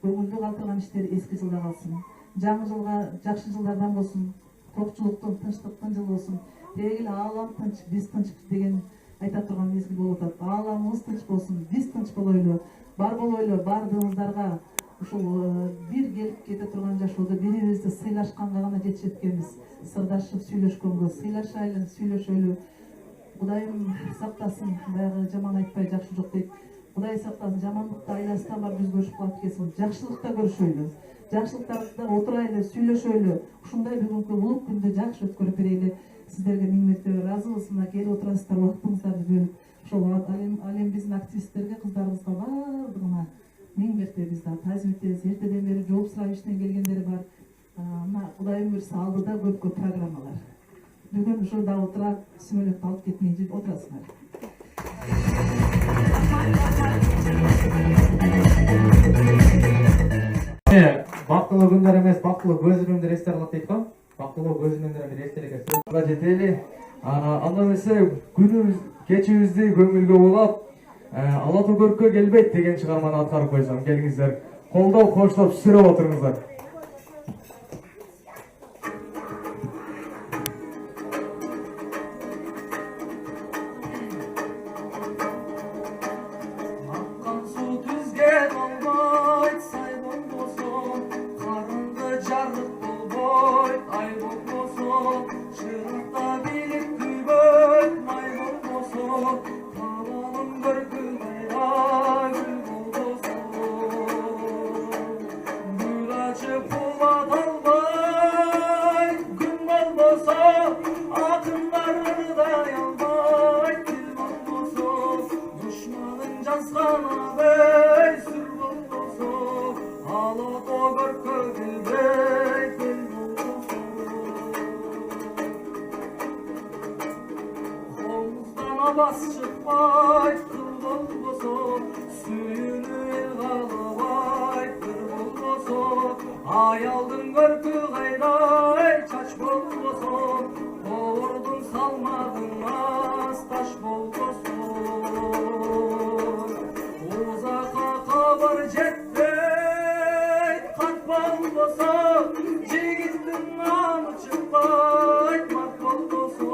көңүлдү калтырган иштер эски жылда калсын. Жаңы жылга жакшы жылдардан болсун, токчулуктун, тынчтыктын жылы болсун. Дегил аалам тынч, биз тынчпыз деген айта турган мезгил болуп атат. Ааламыбыз тынч болсун, биз тынч болойлу, бар болойлу, баардыгыбыздарга ушул бир келип кете турган жашоодо бири-бирибизди сыйлашканга гана жетишет экенбиз. Сырдашып сүйлөшкөнгө, сыйлашайлы, сүйлөшөлү. Кудайым сактасын, баягы жаман айтпай жакшы жок дейт. Кудай сактасын, жамандыкта айласынан барып жүз көрүшүп калат экенсиң. Жакшылыкта көрүшөйлү. Жакшылыктарда отурайлы, сүйлөшөйлү. Ушундай бүгүнкү улуг күндү жакшы өткөрүп берели. Сиздерге миң мертебе ыраазыбыз. Мына келип отурасыздар, убактыңыздарды бөлүп. Ошол алем биздин активисттерге, кыздарыбызга баардыгына миң мертебе биз да таазим этебиз. Эртеден бери жооп сурап иштен келгендери бар. Мына Кудайым буйрса алдыда көп программалар. Бүгүн ушул да отурап, сүмөлөктү алып кетмей жүрүп отурасыңар. Бактылуу күндөр эмес, бактылуу көз ирмемдер эсте калат дейт го. Бактылуу көз ирмемдер бир эстеликке сөзгө жетели. Анда эмесе күнүбүз, кечибизди көңүлгө улап, ала төгөрккө келбейт деген чыгарманы аткарып койсом. Келиңиздер, колдоо коштоп сүрөп отуруңуздар. bas çıkmay kıl olboso suyunu el kalabay kır olboso ayaldın görkü kayday çaç bolboso kovurdun salmadın az taş bolboso uzaka kabar jetbey kat bolboso jigittin namı çıkmay mat bolboso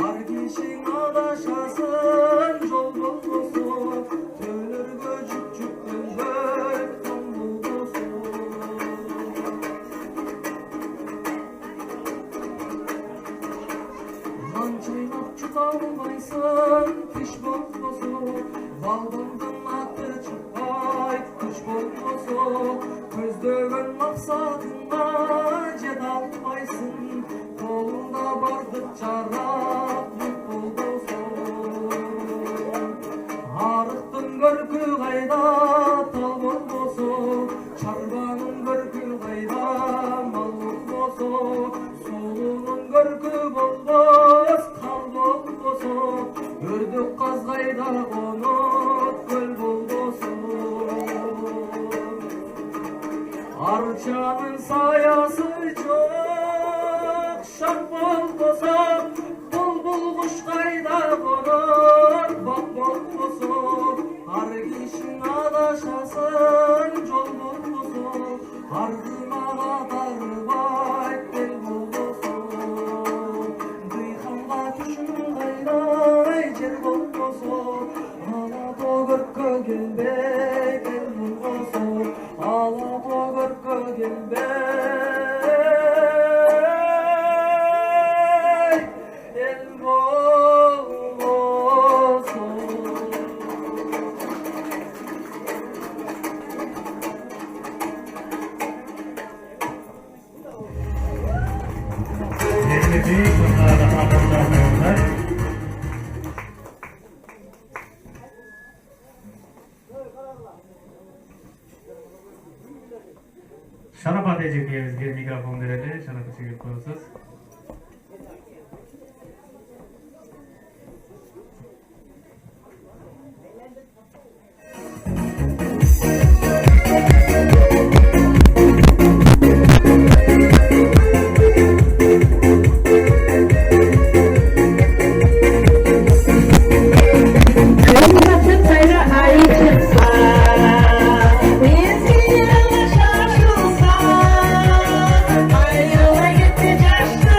ar kişin adaşasın jol bolboso tölürgö cüp bölbök tam bolboso lan çaynap çıkalmaysın kış bolboso balgındın atı çıkmay kış bolboso көздөгөн максатыңа жете албайсың колуңда бардык жарап бүт болбосо арыктын көркү кайда тал болбосо чарбанын көркү кайда мал болбосо сулунун көркү болбос кал болбосо өрдөк каз кайда конот көл болбосо Arçanın sayası çok şak bolboso bulbul kuş kayda konur bak bolboso har kişin adaşasın jol bolboso ardına darbay bel bolboso duyhanla küşün kayday jer bolboso alabo görkö gelbey el bolboso alabo görkö gelbey el bolboso Şarap edeceğimizge mikrofon verelim. Şarap çekip koyuyoruz. Ayrıla gitti yaşlı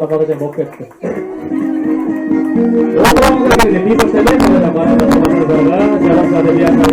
Şarap'a da bok etti. Okulumuza geldi. Bir başlayalım. Böyle baranlaşmalarla Şarap'ta bir yandan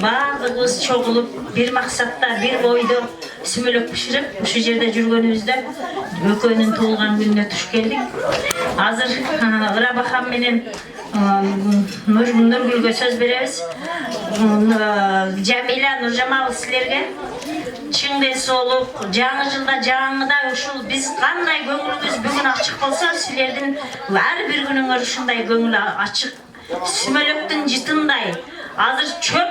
bardığımız çoğulup bir maksatta bir boyda sümülüp pişirip şu yerde жүргөнүбүздө Ökönün tuğulgan gününe tuş geldik. Hazır Irabakan menen Nurgül'ge söz berебиз. Jamila Nurjamал sizlerge чың соолук жаңы жылда жаңыда ушул биз кандай көңүлүбүз бүгүн ачык болсо силердин ар бир күнүңөр ушундай көңүл ачык сүмөлөктүн жытындай азыр чөп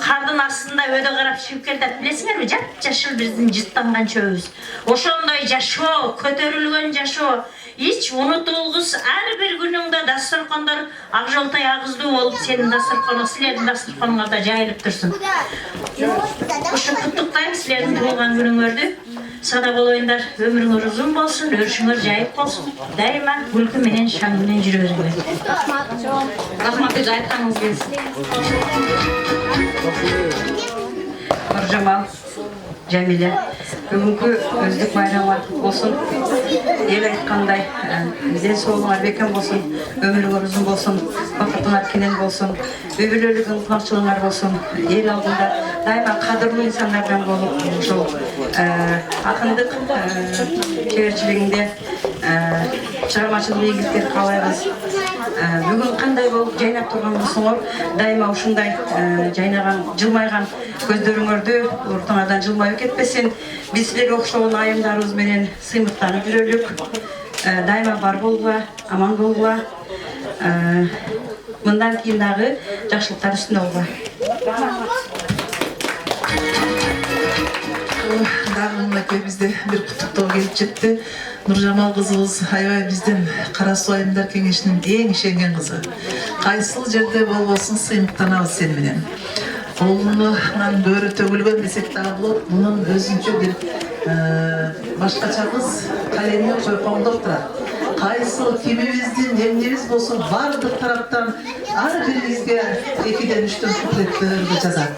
кардын астында өдө карап чыгып келатат билесиңерби жапжашыл биздин жыттанган чөбүбүз ошондой жашоо көтөрүлгөн жашоо Hiç unutulguz her bir gününde dasturxanlar akjoltay ağızlı olup senin dasturxanı, silerin dasturxanına da jayılıp dursun. Uşu kutluklayım silerin tuğulgan günüңөрдү. Sada bolayınlar ömrüңөр uzun bolsun, örüşüңөр jayıp bolsun. Daima gülkü menen şan menen жүрөсүңөр. Rahmatı aytkanыңыз келсин. Nurjamал, Jamila, бүгүнкү өздүк байрамы болсун. Ел айткандай, ден соолуңар бекем болсун, өмүрүңөр узун болсун, бакытыңар кенен болсун, үй-бүлөлүгүң кубанычыңар болсун. Эл алдында дайыма кадырлуу инсандардан болуп, ушул акындык чеберчилигинде чыгармачылык ийгиликтер каалайбыз. Бүгүн кандай болуп жайнап турган болсоңор, дайыма ушундай жайнаган, жылмайган көздөрүңөрдү уртуңардан жылмайып кетпесин. Биз силерге окшогон айымдарыбыз менен сыймыктанып жүрөлүк. Дайыма бар болгула, аман болгула. Мындан кийин дагы жакшылыктар үстүндө болгула. Дагы бизде бир куттуктоо келип жетти. Нуржамал кызыбыз аябай биздин Кара Суу Айымдар кеңешинин эң ишенген кызы. Кайсыл жерде болбосун сыймыктанабыз сени менен. Колунан бөрү төгүлгөн десек дагы болот. Мунун өзүнчө бир башкача кыз калемин чойкоңдоп турат. Кайсыл кимибиздин эмнебиз болсун бардык тараптан ар бирибизге 2-ден 3-төн куплеттерди жазат.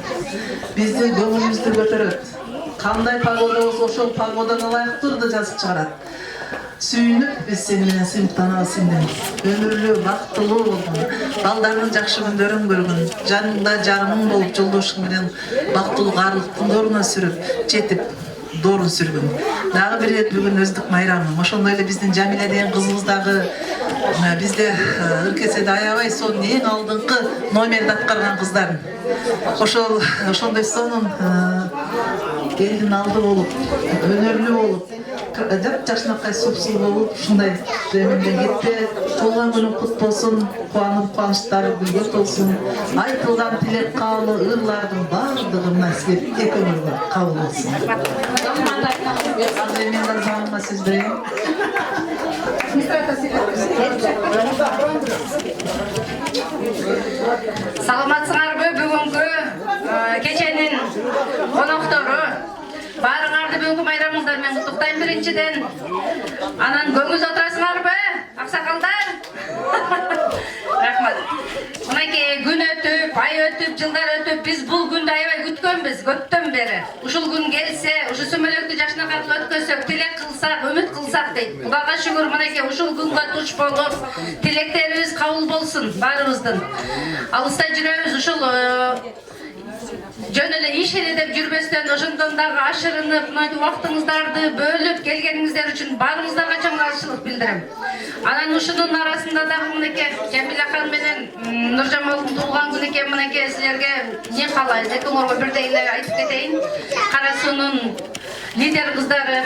Биздин көңүлүбүздү көтөрөт. Кандай погода болсо ошол погодага ылайыктуу да жазып чыгарат. Sүйүнүп биз сени менен сыймыктанабыз сенден. Өмүрлүү, бактылуу болгон, балдардын жакшы күндөрүн көргөн, жаныңда жарымың болуп жолдошуң менен бактылуу каарлыктын дооруна сүрүп, жетип доорун сүргүн. Дагы бир рет бүгүн өздүк майрамың. Ошондой эле биздин Жамиля деген кызыбыз дагы бизде ыркеседе аябай сонун эң алдыңкы номерди аткарган кыздар. Ошондой сонун элдин алды болуп, өнөрлүү болуп, жапжашынакай супсул болуп, ушундай жеменден кетти. Туулган күнүң кут болсун, кубанып кубанычтары гүлгө толсун. Айтылган тилек каалы ырлардын баардыгы мына силер экөөңөргө кабыл болсун. Азыр мен заңыма сөз берейин. Саламатсыңарбы бүгүнкү кеченин коноктору? Баарыңарды бүгүнкү майрамыңыздар менен куттуктайм биринчиден. Анан көңүл отурасыңарбы, аксакалдар? Рахмат. Мынакей күн өтүп, ай өтүп, жылдар өтүп, биз бул күндү аябай күткөнбүз көптөн бери. Ушул күн келсе, ушу сүмөлөктү жашнакартып өткөзсөк, тилек кылсак, үмүт кылсак дейт. Кудайга шүгүр, мынакей ушул күнгө туш болуп, тилектерибиз кабыл болсун баарыбыздын. Алыста жүрөбүз, ушул жөн эле иш эле деп жүрбөстөн, ошондон дагы ашырынып, мына убактыңыздарды бөлүп келгениңиздер үчүн баарыңыздарга чоң ыраазычылык билдирем. Анан ушунун арасында дагы мынакей Жамиляхан менен Нуржамалдын туулган күнү экен, мынакей силерге эмне каалайбыз? Экөөңөргө бирдей эле айтып кетейин. Кара суунун лидер кыздары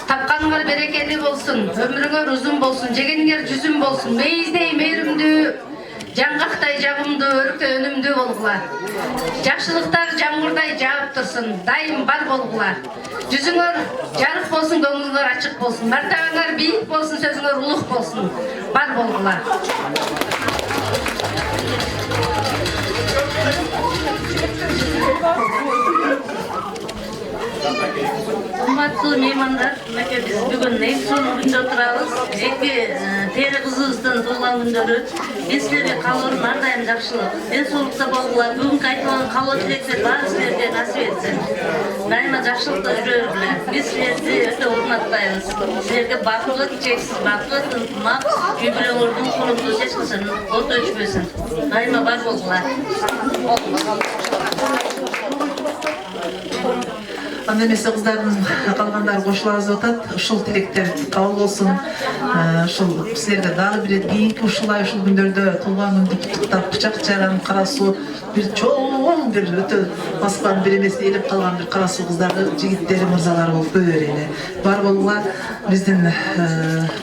тапканыңар берекелүү болсун, өмүрүңөр узун болсун, жегениңер жүзүм болсун, мейиздей мээримдүү, жаңгактай жагымдуу, өрүктөй өнүмдүү болгула. Жакшылыктар жамгырдай жаап турсун, дайым бар болгула. Жүзүңөр жарык болсун, көңүлүңөр ачык болсун, мартабаңар бийик болсун, сөзүңөр улук болсун, бар болгула. Урматтуу меймандар, мынакей биз бүгүн эң сонун күндө отурабыз. Эки пери кызыбыздын туулган күндөрү. Мен силерге каалоорум ар дайым жакшылык, ден соолукта болгула. Бүгүнкү айтылган каалоо тилектер баары силерге насип этсин. Дайыма жакшылыкта жүрөлүңөр. Биз силерди өтө урматтайбыз. Силерге бакыт, чексиз бакыт, ынтымак, үй бүлөңөрдүн колунда эч качан от өчпөсүн. Дайыма бар болгула. Анда эмесе кыздардын калгандары кошулабыз деп атат. Ушул тилектер кабыл болсун. Ушул силерге дагы бир кийинки ушулай ушул күндөрдө туулган күндү куттуктап бычак чайган кара суу бир чоң бир өтө Москванын бир эмес элеп калган бир кара суу кыздары, жигиттери, мырзалары болуп кое берели. Бар болгула биздин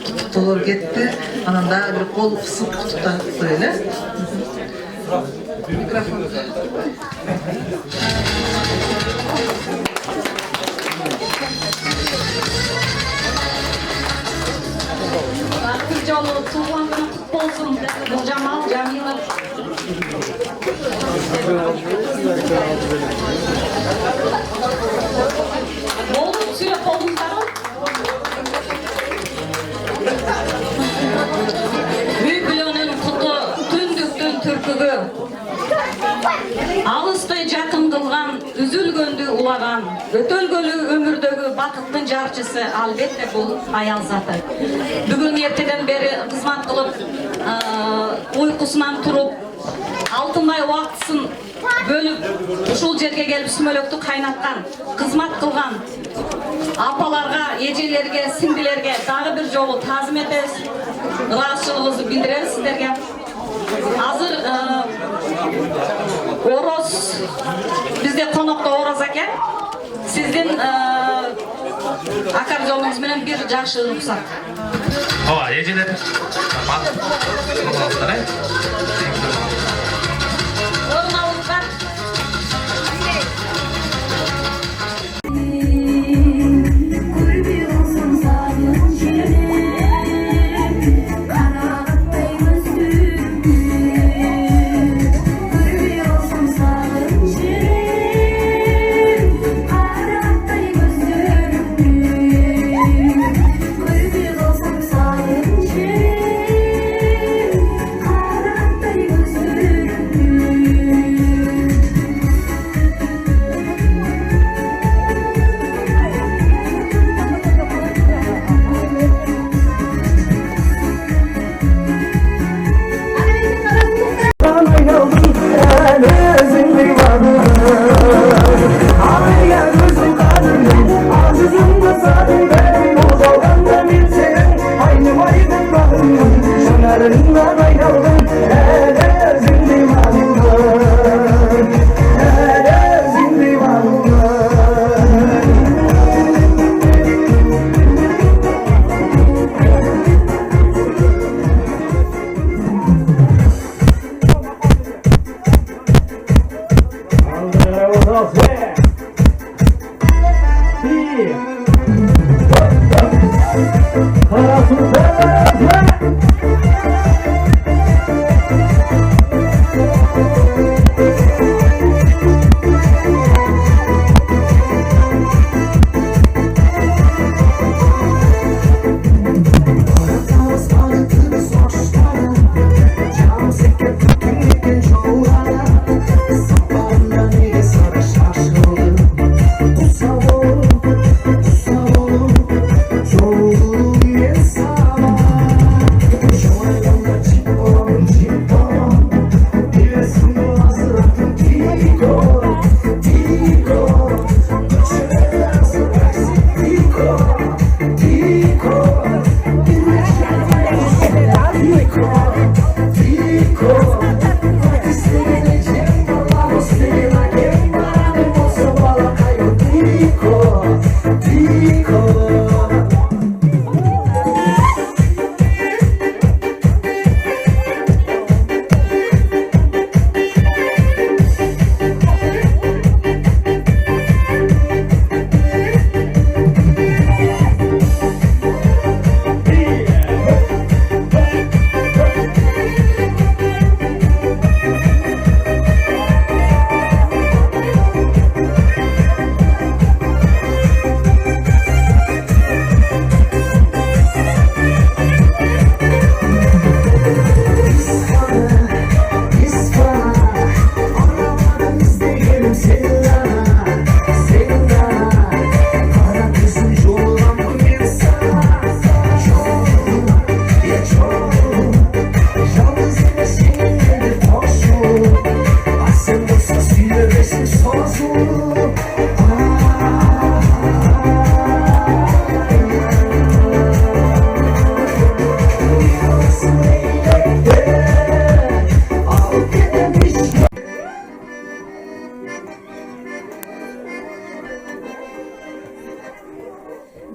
куттуктоолор кетти. Анан дагы бир кол кысып куттуктап коелу. Микрофон. Бир жолу туулган күнү кут болсун, Нуржамал, Жамила. Болду, сүйлөп болдуңуздарбы? Үй бүлөнүн куту түндүктүн түркүгү. Алысты жакын кылган, үзүлгөндү улаган, өтөлгөлүү өмүрдөгү бакыттын жарчысы албетте бул аял заты. Бүгүн эртеден бери кызмат кылып, уйкусунан туруп, алтындай убактысын бөлүп, ушул жерге келип сүмөлөктү кайнаткан, кызмат кылган апаларга, эжелерге, сиңдилерге дагы бир жолу таазим этебиз, ыраазычылыгыбызды билдиребиз сиздерге. Азыр ороз, бизде конокто ороз экен. Сиздин аккордеонуңуз менен бир жакшы уруксат. Ооба, эжелер. Орун алыңыздар. Gözlerim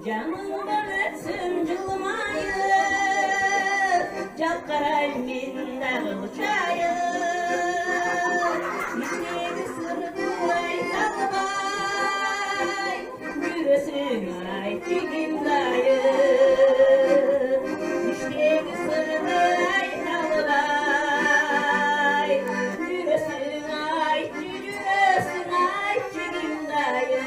Canımdan ötsün cılmayı, Calkaray minler uçayı. İşleri sırrı aytalbay, Yürüsün ay çiğim dayı. İşleri sırrı aytalbay, Yürüsün ay çiğim dayı.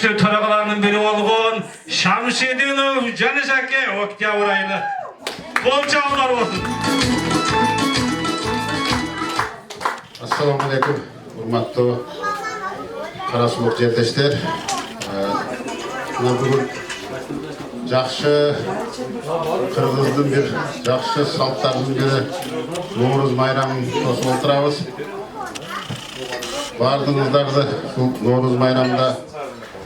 Төрағаларының бірі болған Шамшидинов Жанышаке октябрь айында қол жауындар болсын. Assalamu alaikum, hurmatli Qarasuvoq жерлештер. Бүгін жақсы қырғыздың бір жақсы салттарының бірі Наурыз майрамын тосып отырамыз. Бардыңыздарды бұл Наурыз майрамында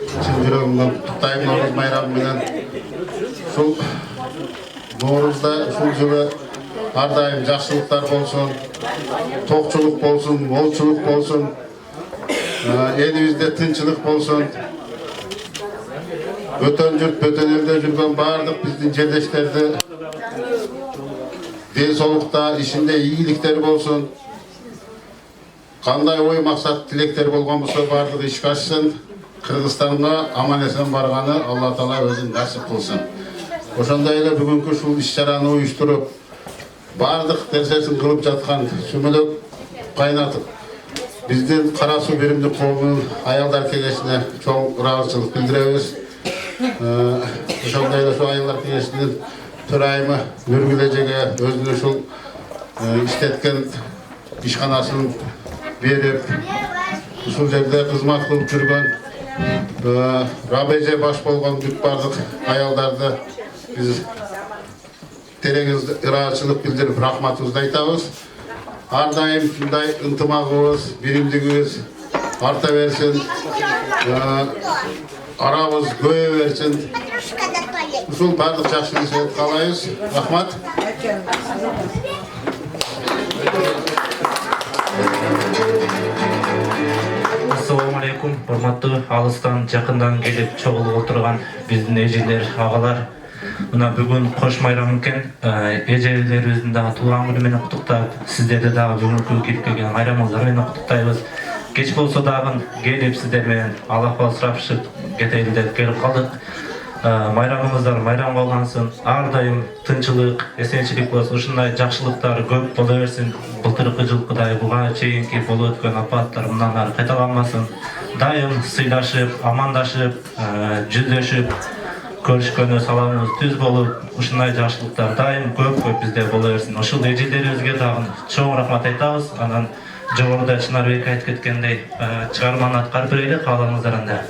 шын жүрегімнен құттықтаймын. Наурыз майрамымен сол Наурызда сол жылы әрдайым жақсылықтар болсын, тоқшылық болсын, молшылық болсын, елімізде тыншылық болсын. Бөтен жұрт, бөтен елде жүрген барлық біздің жерлештерді денсаулықта, ішінде игіліктер болсын. Қандай ой мақсат тілектер болған болса барлығы ішке ашсын. Қырғызстанға аман-есен барғаны Алла Тағала өзін нәсіп қылсын. Ошондай эле бүгүнкү ушул иш-чараны уюштуруп, бардык нерсесин кылып жаткан сүмөлөк кайнатып, Bizden Karasu Birimli Koğumunun Ayaldar Kengeşine çok razılık bildiremiz. Ошондой эле Ayaldar Kengeşinin төрайымы Нургүлежеге өзүнүн ушул иштеткен ишканасын берип, ушул жерде кызмат кылып жүргөн Рабеже баш болгон бүт бардык аялдарды биз терең ыраачылык билдирип рахматыбызды айтабыз. Ар дайым ушундай ынтымагыбыз, биримдигибиз арта берсин, арабыз көбөйө берсин. Ушул бардык жакшы нерселерди каалайбыз. Рахмат. Assalamu alaikum, hormatly alыстан жакындан келип чогулуп отурган биздин эжелер, агалар. Мына бүгүн кош майрам экен, эжелерибиздин дагы туулган күнү менен куттуктап, сиздерди дагы бүгүнкү кирип келген майрамыңыздар менен куттуктайбыз. Кеч болсо дагы келип сиздер менен алакыбал сурашып кетели деп келип калдык. Майрамыңыздар майрам болгонсун, ар дайым тынчылык, эсенчилик болсун, ушундай жакшылыктар көп боло берсин. Былтыркы жылкыдай буга чейинки болуп өткөн апаттар мындан ары кайталанбасын. Дайым сыйлашып, амандашып, жүздөшүп, көрүшкөнү саламыбыз түз болуп, ушундай жакшылыктар дайым көп бизде боло берсин. Ошол эжелерибизге дагы чоң рахмат айтабыз. Анан жогоруда Чынарбек айтып кеткендей, чыгарманы аткарып берели, каалаңыздар анда.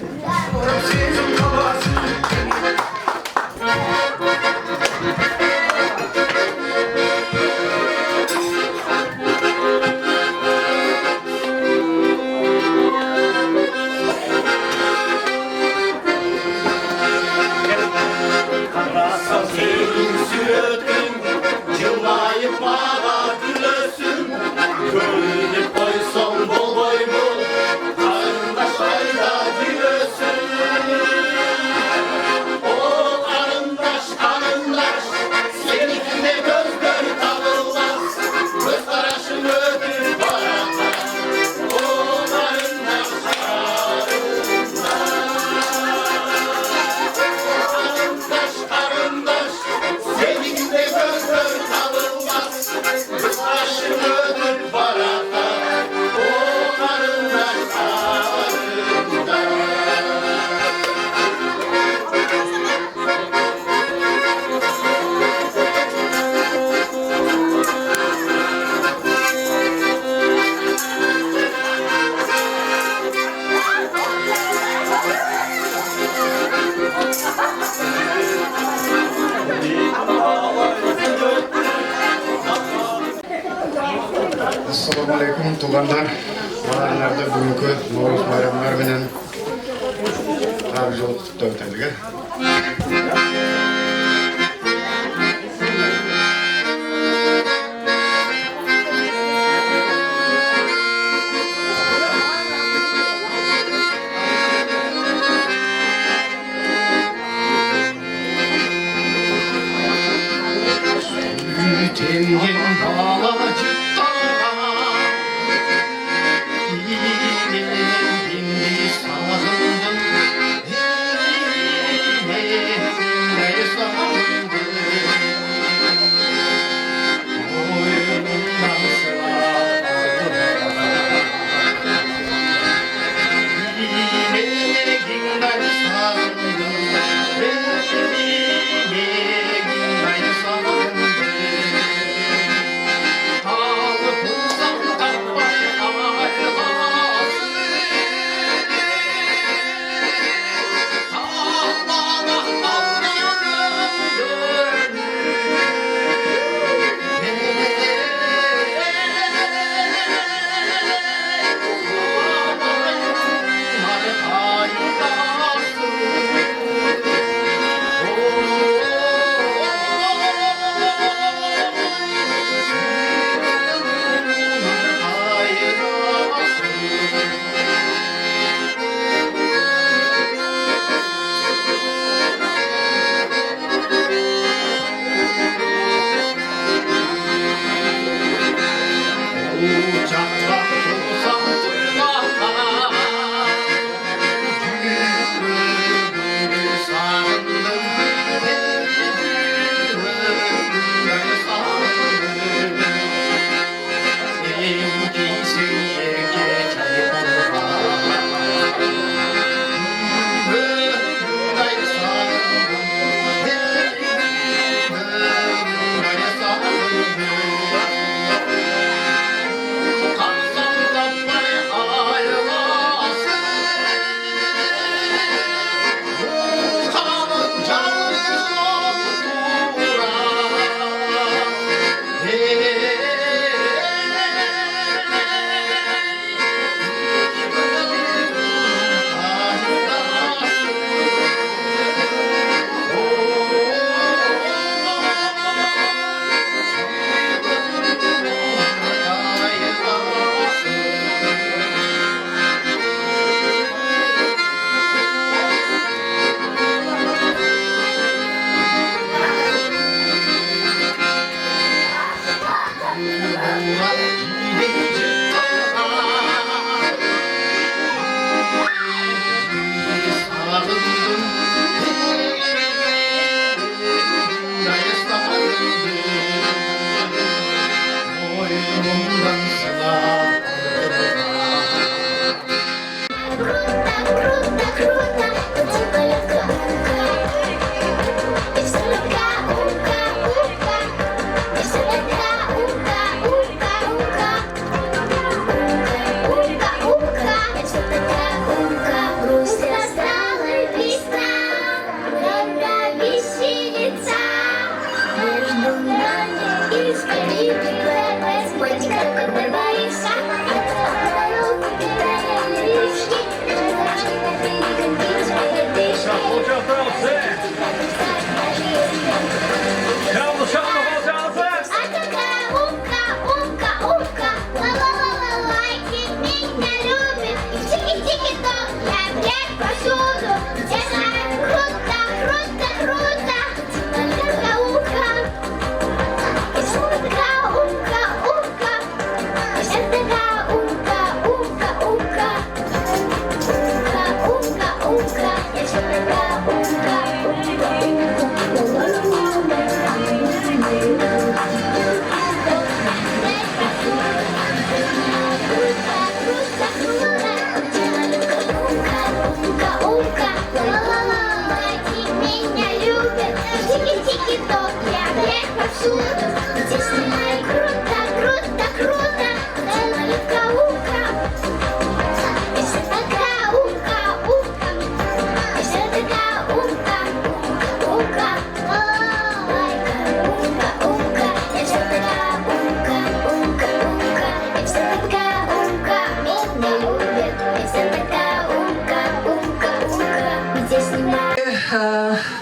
Assalamu alaikum tuğanlar. Baralarda bugünkü Novruz bayramlar menен ар жол куттуктап өтөлүк.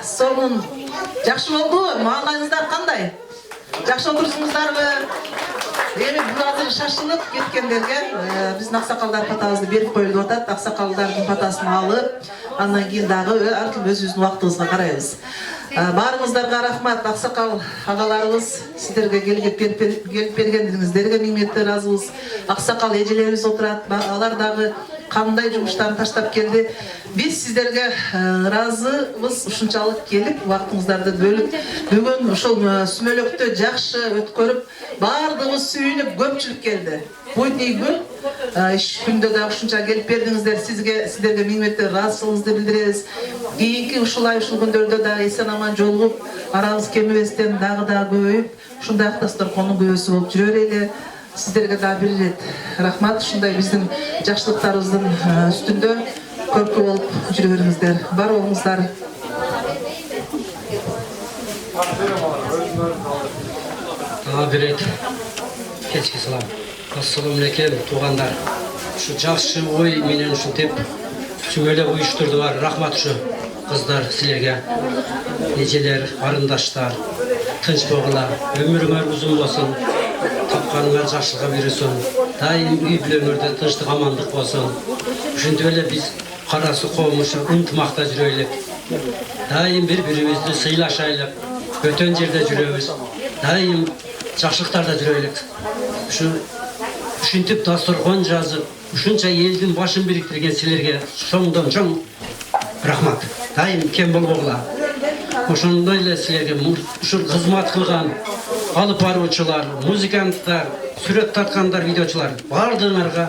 Сонун жакшы болду. Маалайыңыздар кандай? Жакшы отурсуңуздарбы? Эми бул азыр шашылып кеткендерге биздин аксакалдар патабызды берип коюлуп атат. Аксакалдардын патасын алып, андан кийин дагы ар ким өзүбүздүн убактыбызга карайбыз. Баарыңыздарга рахмат. Аксакал агаларыбыз, сиздерге келип бергендиңиздерге миң миңнете ыраазыбыз. Аксакал эжелерибиз отурат, алар дагы кандай жумуштарын таштап келди. Биз сиздерге ыраазыбыз, ушунчалык келип убактыңыздарды бөлүп, бүгүн ушул сүмөлөктү жакшы өткөрүп, баардыгыбыз сүйүнүп, көпчүлүк келди. Будний күн, иш күндө да ушунча келип бердиңиздер, сиздерге миң миңнете ыраазычылыгыбызды билдиребиз. Кийинки ушул күндөрдө да эсен аман жолугуп, арабыз кемибестен дагы көбөйүп, ушундай Дасторкондун күбөсү болуп жүрө берели. Сиздерге да бир ирет рахмат. Ушундай биздин жакшылыктарыбыздын үстүндө көркү болуп жүрө бериңиздер. Бар болуңуздар. Бир рет кечки салам. Ассаламу алейкум туугандар. Ушу жакшы ой менен ушинтип сүмөлөп уюштурдуңар. Рахмат ушу кыздар силерге. Эжелер, карындаштар, тынч болгула. Өмүрүңөр узун болсун. Тапканыңар жакшылыкка буйрусун. Дайым үй бүлөңөрдө тынчтык, амандык болсун. Ушинтип эле биз Кара Суу коому ынтымакта жүрөлүк. Дайым бири-бирибизди сыйлашайлык. Өтөн жерде жүрөбүз. Дайым жакшылыктарда жүрөлүк. Ушинтип дасторкон жазып, ушунча элдин башын бириктирген силерге чоңдон чоң рахмат. Дайым кем болбогула. Ошондой эле силерге ушул кызмат кылган алып баруучулар, музыканттар, сүрөт тарткандар, видеочулар баардыгыңарга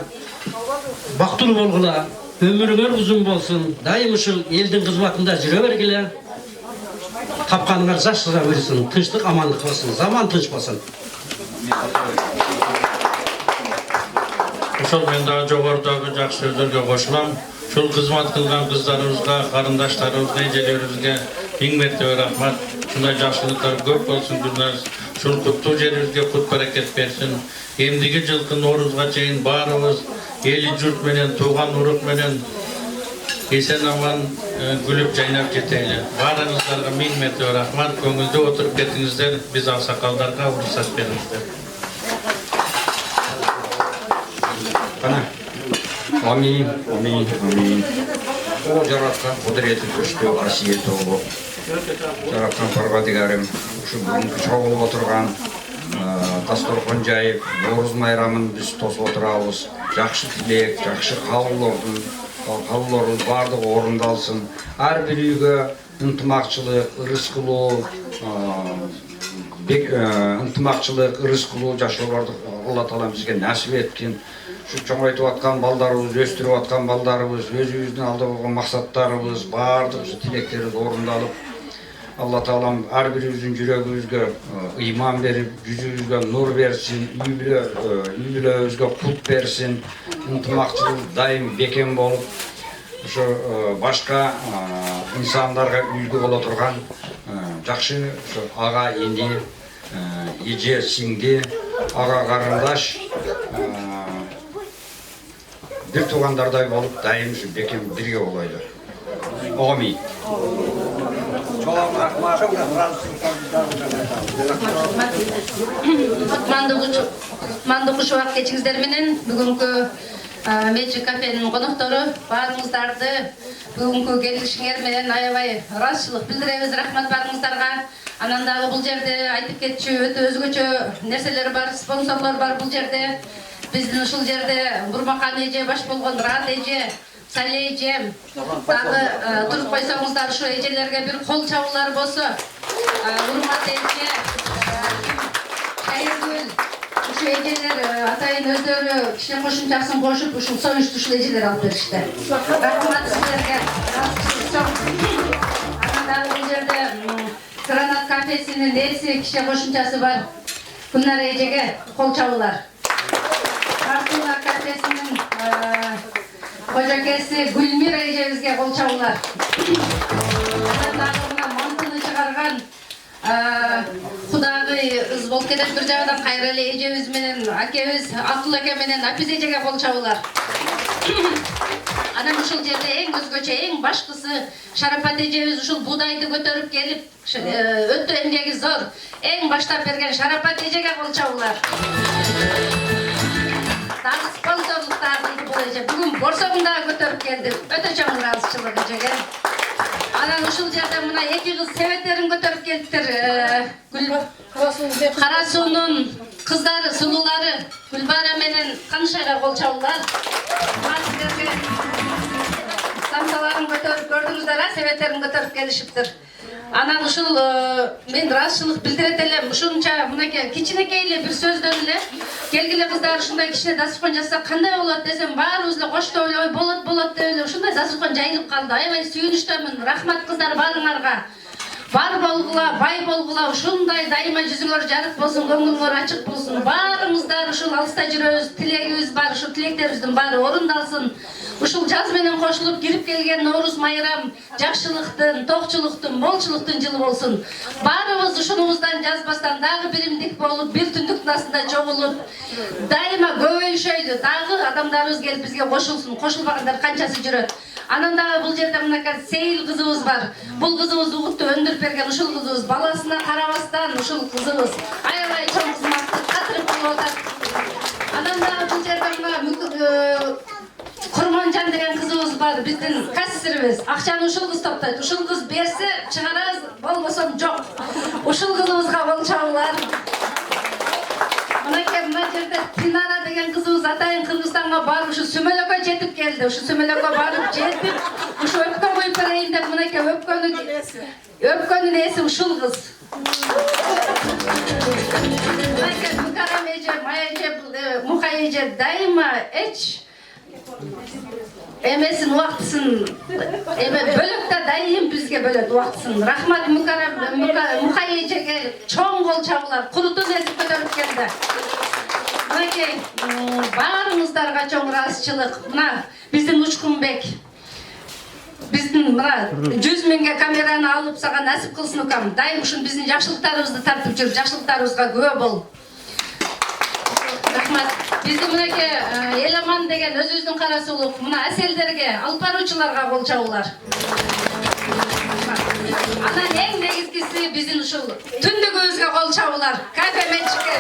бактылуу болгула. Өмүрүңөр узун болсун. Дайым ушул элдин кызматында жүрө бергиле. Тапканыңар жакшыга буйрусун. Тынчтык, амандык болсун. Заман тынч болсун. Ошол мен дагы жогорудагы жакшы сөздөргө кошулам. Ушул кызмат кылган кыздарыбызга, карындаштарыбызга, эжелерибизге миң мертебе рахмат. Ушундай жакшылыктар көп болсун. Ушул куттуу жерибизге кут баракет берсин. Эмдиги жылкы Ноорузга чейин баарыбыз эли журт менен, тууган урук менен эсен аман күлүп жайнап жетели. Баарыңыздарга миң мертебе рахмат. Көңүлдүү отуруп кетиңиздер. Биз аксакалдарга уруксат бериңиздер. Амин, амин, амин. О жараткан кудурети күчтүү асиет болуп, жараткан Парвадигарым ушу бүгүнкү чогулуп отурган дасторкон жайып, Ноорuz майрамын биз тосуп отурабыз. Жакшы тилек, жакшы каалоолорубуз баардыгы орундалсын. Ар бир үйгө ынтымакчылык, ырыс кылуу, ынтымакчылык, ырыс кылуу жашоолорду Алла Таала бизге насип эткин. Şu çoğaytıp atkan baldarımız, östürüp atkan baldarımız, özümüzün aldığı olan maksatlarımız, bardıq şu tilekleri orundalıp Allah Taala'm her birimizin yüreğimizge iman verip, yüzümüzge nur versin, üylüğümüzge kut versin, ıntımakçılık daim beken bolup, şu başka insanlarga ülgü bola turgan jakşı şu ağa indi, eje singdi, ağa karındaş, bir tuğandarday bolup daim şu beken birge olaylar. Amin. Кутмандуу кушубак кечиңиздер менен бүгүнкү Magic Cafe'nin konukları barыңыздарды бүгүнкү келишиңер менен аябай ыраазычылык билдиребиз. Рахмат барыңыздарга. Анан дагы бул жерде айтып кетчү өтө өзгөчө нерселер бар, спонсорлор бар бул жерде. Биздин ушул жерде Бурмакан эже баш болгон Рат эже, Сале эжем дагы туруп койсоңуздар ушу эжелерге бир кол чабуулар болсо. Урмат эже, Кайыргүл, ушу эжелер атайын өздөрү кичине кошумчасын кошуп ушул союшту ушул эжелер алып беришти. Рахмат силерге. Анан дагы бул жерде Гранат кафесинин эси кичине кошумчасы бар. Гүлнара эжеге кол чабуулар. Артула кафесинин кожакеси Гүлмира эжебизге кол чабуулар. Анан дагы мына мантыны чыгарган Кудагы болуп кетет бир жагынан Кайрали эжебиз менен акебиз Абдул аке менен Апиз эжеге кол чабуулар. Анан ушул жерде эң өзгөчө, эң башкысы Шарапат эжебиз ушул буудайды көтөрүп келип, өтө эмгеги зор, эң баштап берген Шарапат эжеге кол чабуулар. Дагы спонсорлуктарды бул эже бүгүн борсогун дагы көтөрүп келди. Өтө чоң ыраазычылык эжеге. Анан ушул жерде мына эки кыз себеттерин көтөрүп келиптир. Кара суунун кыздары, сулуулары Гүлбара менен Канышайга кол чабуулар. Самсаларын көтөрүп көрдүңүздөр, себеттерин көтөрүп келишиптир. Анан ушул мен ыраазычылык билдирет элем. Ушунча мынакей кичинекей эле бир сөздөн эле келгиле кыздар ушундай кичине дасуркан жасак кандай болот десем, баарыбыз эле коштоп ой болот деп эле ушундай дасуркан жайылып калды. Аябай сүйүнүчтөмүн. Рахмат кыздар баарыңарга. Бар болгула, бай болгула, ушундай дайыма жүзүңөр жарык болсун, көңүлүңөр ачык болсун. Баарыңыздар ушул алыста жүрөбүз, тилегибиз бар, ушул тилектерибиздин баары орундалсын. Ушул жаз менен кошулуп кирип келген Ноорuz майрам жакшылыктын, токчулуктун, молчулуктун жылы болсун. Баарыбыз ушунубуздан жазбастан дагы биримдик болуп, бир түндүктүн астында чогулуп, дайыма көбөйүшөйлү. Дагы адамдарыбыз келип бизге кошулсун. Кошулбагандар канчасы жүрөт. Анан дагы бул жерде мынакей Сейил кызыбыз бар. Бул кызыбыз угутту өндүрүп берген ушул кызыбыз, баласына карабастан ушул кызыбыз аябай чоң кызматты катырып кылып атат. Анан дагы бул жерде мына Курманжан деген кызыбыз бар, биздин кассирибиз. Акчаны ушул кыз топтойт. Ушул кыз берсе чыгарабыз, болбосо жок. Ушул кызыбызга кол чабуулар. Мына жерде Динара деген кызыбыз атайын Кыргызстанга барып, ушу Сүмөлөккө жетип келди. Ушу Сүмөлөккө барып жетип, ушу өпкө коюп берейин деп мынакей өпкөнүн эси ушул кыз. Мынакей Мукарам эже, Мая эже, Мукай эже дайыма эч эмесин убактысын бөлөктө дайым бизге бөлөт убактысын. Рахмат Мукай эжеге чоң кол чабуулар, курутун эсип көтөрүп келди. Мынакей баарыңыздарга чоң ыраазычылык. Мына биздин Учкунбек биздин мына 100 миңге камераны алып сага насип кылсын укам. Дайым ушун биздин жакшылыктарыбызды тартып жүр, жакшылыктарыбызга күбө бол. Рахмат. Биздин мынакей Эламан деген өзүбүздүн кара сулук, мына аселдерге, алып баруучуларга кол чабуулар. Анан эң негизгиси биздин ушул түндүгүбүзгө кол чабуулар. Кафе менчикке.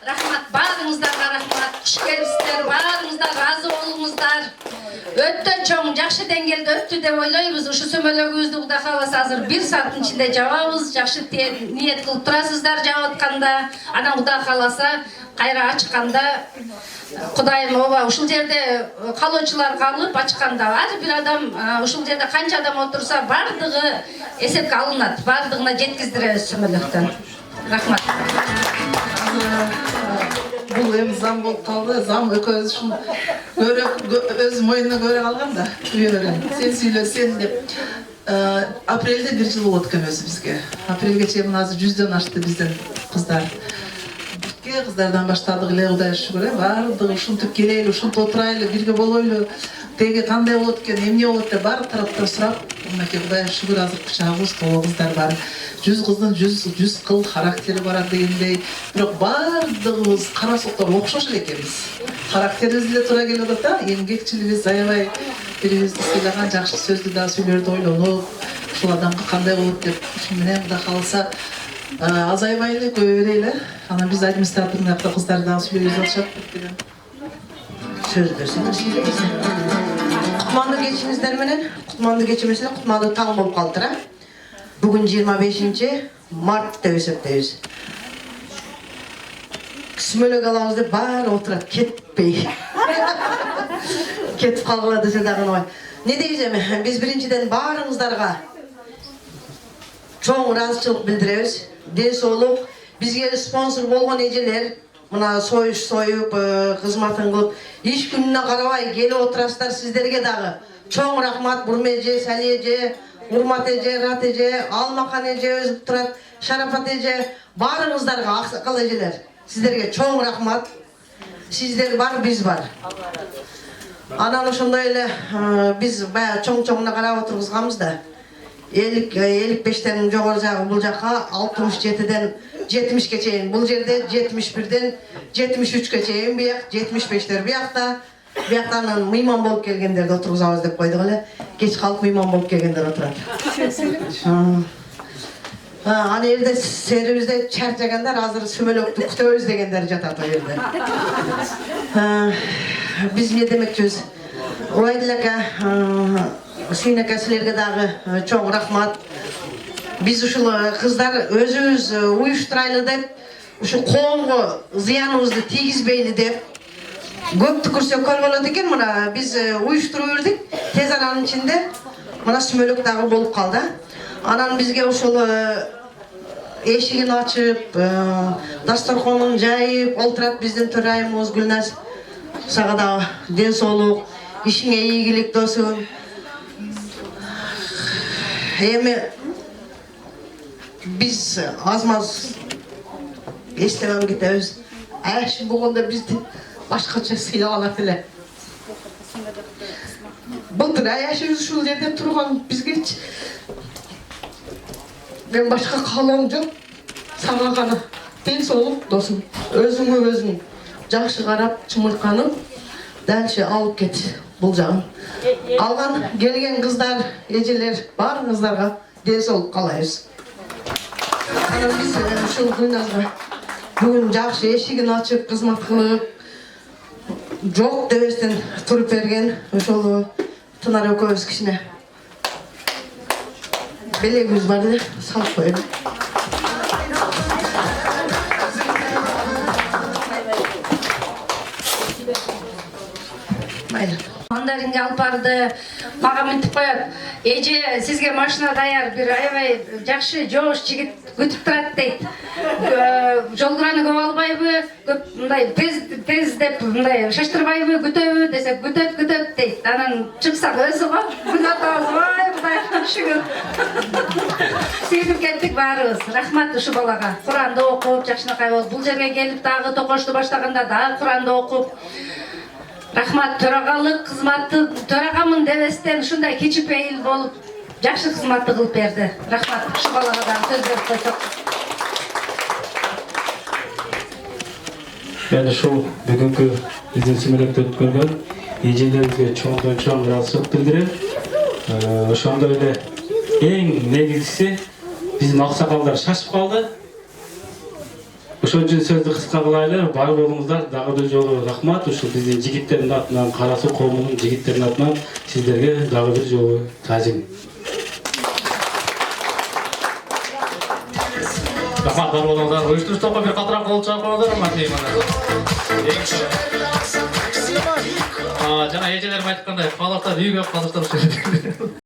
Рахмат, баарыңыздарга рахмат. Куш келипсиздер, баарыңыздар разы болуңуздар. Өтө чоң, жакшы деңгээлде өттү деп ойлойбуз. Ушу сөмөлөгүбүздү Кудай кааласа азыр 1 сааттын ичинде жабабыз. Жакшы ниет кылып турасыздар жабып атканда. Анан Кудай кааласа кайра ачканда Кудайым ооба ушул жерде калоочулар калып ачканда ар бир адам ушул жерде канча адам отурса бардыгы эсепке алынат. Бардыгына жеткиздиребиз сөмөлөктөн. Рахмат. Бул эми зам болуп калды. Зам экөөбүз ушун өз мойнуна көрө калган да. Сен сүйлө сен деп. Апрелде 1 жыл болот экен өзүбүзгө. Апрелге чейин азыр 100дөн ашты биздин кыздар. Кыздардан баштадык эле, Кудайга шүгүр, баардыгы ушинтип келели, ушинтип отурайлы, бирге болойлу. Теги кандай болот экен, эмне болот деп баардык тараптан сурап, мынакей Кудайга шүгүр азыр кучагыбыз толо кыздар бар. 100 кыздын 100 кыл характери бар дегендей. Бирок баардыгыбыз кара суктар окшош эле экенбиз. Характерибиз деле туура келип атат, эмгекчилибиз аябай бирибизди сыйлаган, жакшы сөздү да сүйлөрдү ойлонуп, ушул адамга кандай болот деп, ушун менен Кудай кааласа азайбай эле, көбөй берели. Анан биз администратордун акта кыздар дагы сүйлөп атышат деген сөз берсеңиз. Кутмандуу кечиңиздер менен, кутмандуу кечимиз менен кутмандуу таң болуп калдыр. Бүгүн 25 март деп эсептейбиз. Сүмөлөк алабыз деп баары отурат, кетпей. Кетип калгыла десе дагы ой. Не дейбиз эми? Биз биринчиден баарыңыздарга чоң ыраазычылык билдиребиз. Ден соолук, бизге спонсор болгон эжелер, мына союш союп, кызматын кылып, иш күнүнө карабай келип отурасыздар, сиздерге дагы чоң рахмат. Бурма эже, Сали эже, Урмат эже, Рат эже, Алмакан эже өзүп турат, Шарапат эже, баарыңыздарга аксакал эжелер. Sizlerge çoğun rahmat. Sizler var, biz var. Anan ошондой эле биз баягы чоң-чоңуна карап отургузганбыз да. 55'ten жогору жагы бул жакка 67'den 70'ge чейин бул жерде, 71'den 73'ge чейин бияк, 75'ler биякта. Бияктан мыйман болуп келгендерди отургузабыз деп койдук эле. Кеч калып мыйман болуп келгендер отурат. Аны элде серибизде чарчагандар азыр сүмөлөктү күтөбүз дегендер жатат о жерде. Биз эмне демекчибиз? Убайдыл ака, Сүйүн ака силерге дагы чоң рахмат. Биз ушул кыздар өзүбүз уюштурайлы деп, ушул коомго зыяныбызды тийгизбейли деп көп түкүрсөк болот экен. Мына биз уюштуруп жүрдүк. Тез аранын ичинде мына сүмөлөк дагы болуп калды. Анан бизге ошол эшигин ачып, дасторконун жайып олтурат биздин төрайымыбыз Гүлназ. Сага дагы ден соолук, ишиңе ийгилик досум. Эми биз аз-маз эстебем кетебиз. Аяшы болгондо бизди башкача сыйлап алат эле. Былтыр аяшыбыз ушул жерде турган бизгечи мен башка каалоом жок. Сага гана ден соолук досум. Өзүңө өзүң жакшы карап чымырканып, дальше алып кет бул жагын. Алган келген кыздар, эжелер, баарыңыздарга ден соолук каалайбыз. Анан биз ушул Гүлназга бүгүн жакшы эшигин ачып, кызмат кылып, жок дебестен туруп берген ошол Тынар экөөбүз кичине белегибиз бар эле салып коелу. Майла. Мандаринге алып барды, мага мынтип коет. Эже, сизге машина даяр, бир аябай жакшы жоош жигит күтүп турат дейт. Жолгураны көп албайбы, көп мындай тез деп мындай шаштырбайбы, күтөбү десек күтөт дейт. Анан чыксак өзү го, күн атабыз, ой Кудайга шүгүр. Сүйүнүп кеттик баарыбыз. Рахмат ушу балага. Куранды окуп, жакшынакай болуп, бул жерге келип дагы токошту баштаганда дагы Куранды окуп, рахмат, төрагалык кызматты төрагамын дебестен ушундай кичипейил болуп, жакшы кызматты кылып берди. Рахмат, ушу балага дагы сөз берип койсок. Yani şu bugünkü bizim simülekte ötkөргөн эжелерибизге чоңдон чоң ыраазычылык билдирем. Ошондо эле эң негизгиси биздин аксакалдар шашып калды. Ошон үчүн сөздү кыска кылайлы. Бар болуңуздар, дагы бир жолу рахмат. Ушул биздин жигиттердин атынан, Кара Суу коомунун жигиттеринин атынан сиздерге дагы бир жолу таазим. Рахмат, бар болуңуздар. Уюштуруш топко бир катыраак кол чаап коңуздар, урматтуу меймандар. Жана эжелерим айткандай, палактар үйгө калдыртып